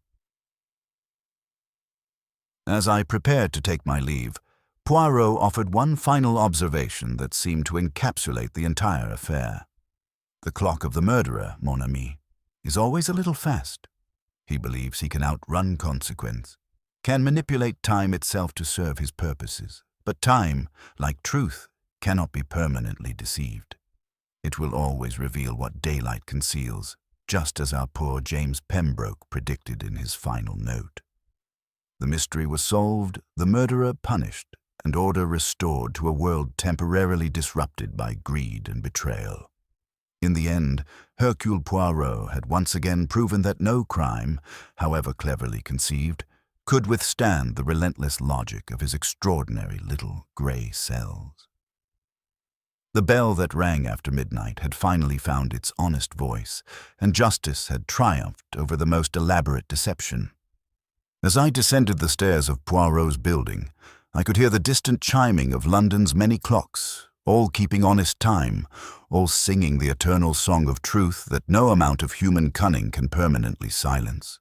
As I prepared to take my leave, Poirot offered one final observation that seemed to encapsulate the entire affair. "The clock of the murderer, mon ami, is always a little fast. He believes he can outrun consequence, can manipulate time itself to serve his purposes, but time, like truth, cannot be permanently deceived. It will always reveal what daylight conceals, just as our poor James Pembroke predicted in his final note. The mystery was solved, the murderer punished, and order restored to a world temporarily disrupted by greed and betrayal. In the end, Hercule Poirot had once again proven that no crime, however cleverly conceived, could withstand the relentless logic of his extraordinary little grey cells. The bell that rang after midnight had finally found its honest voice, and justice had triumphed over the most elaborate deception. As I descended the stairs of Poirot's building, I could hear the distant chiming of London's many clocks, all keeping honest time, all singing the eternal song of truth that no amount of human cunning can permanently silence.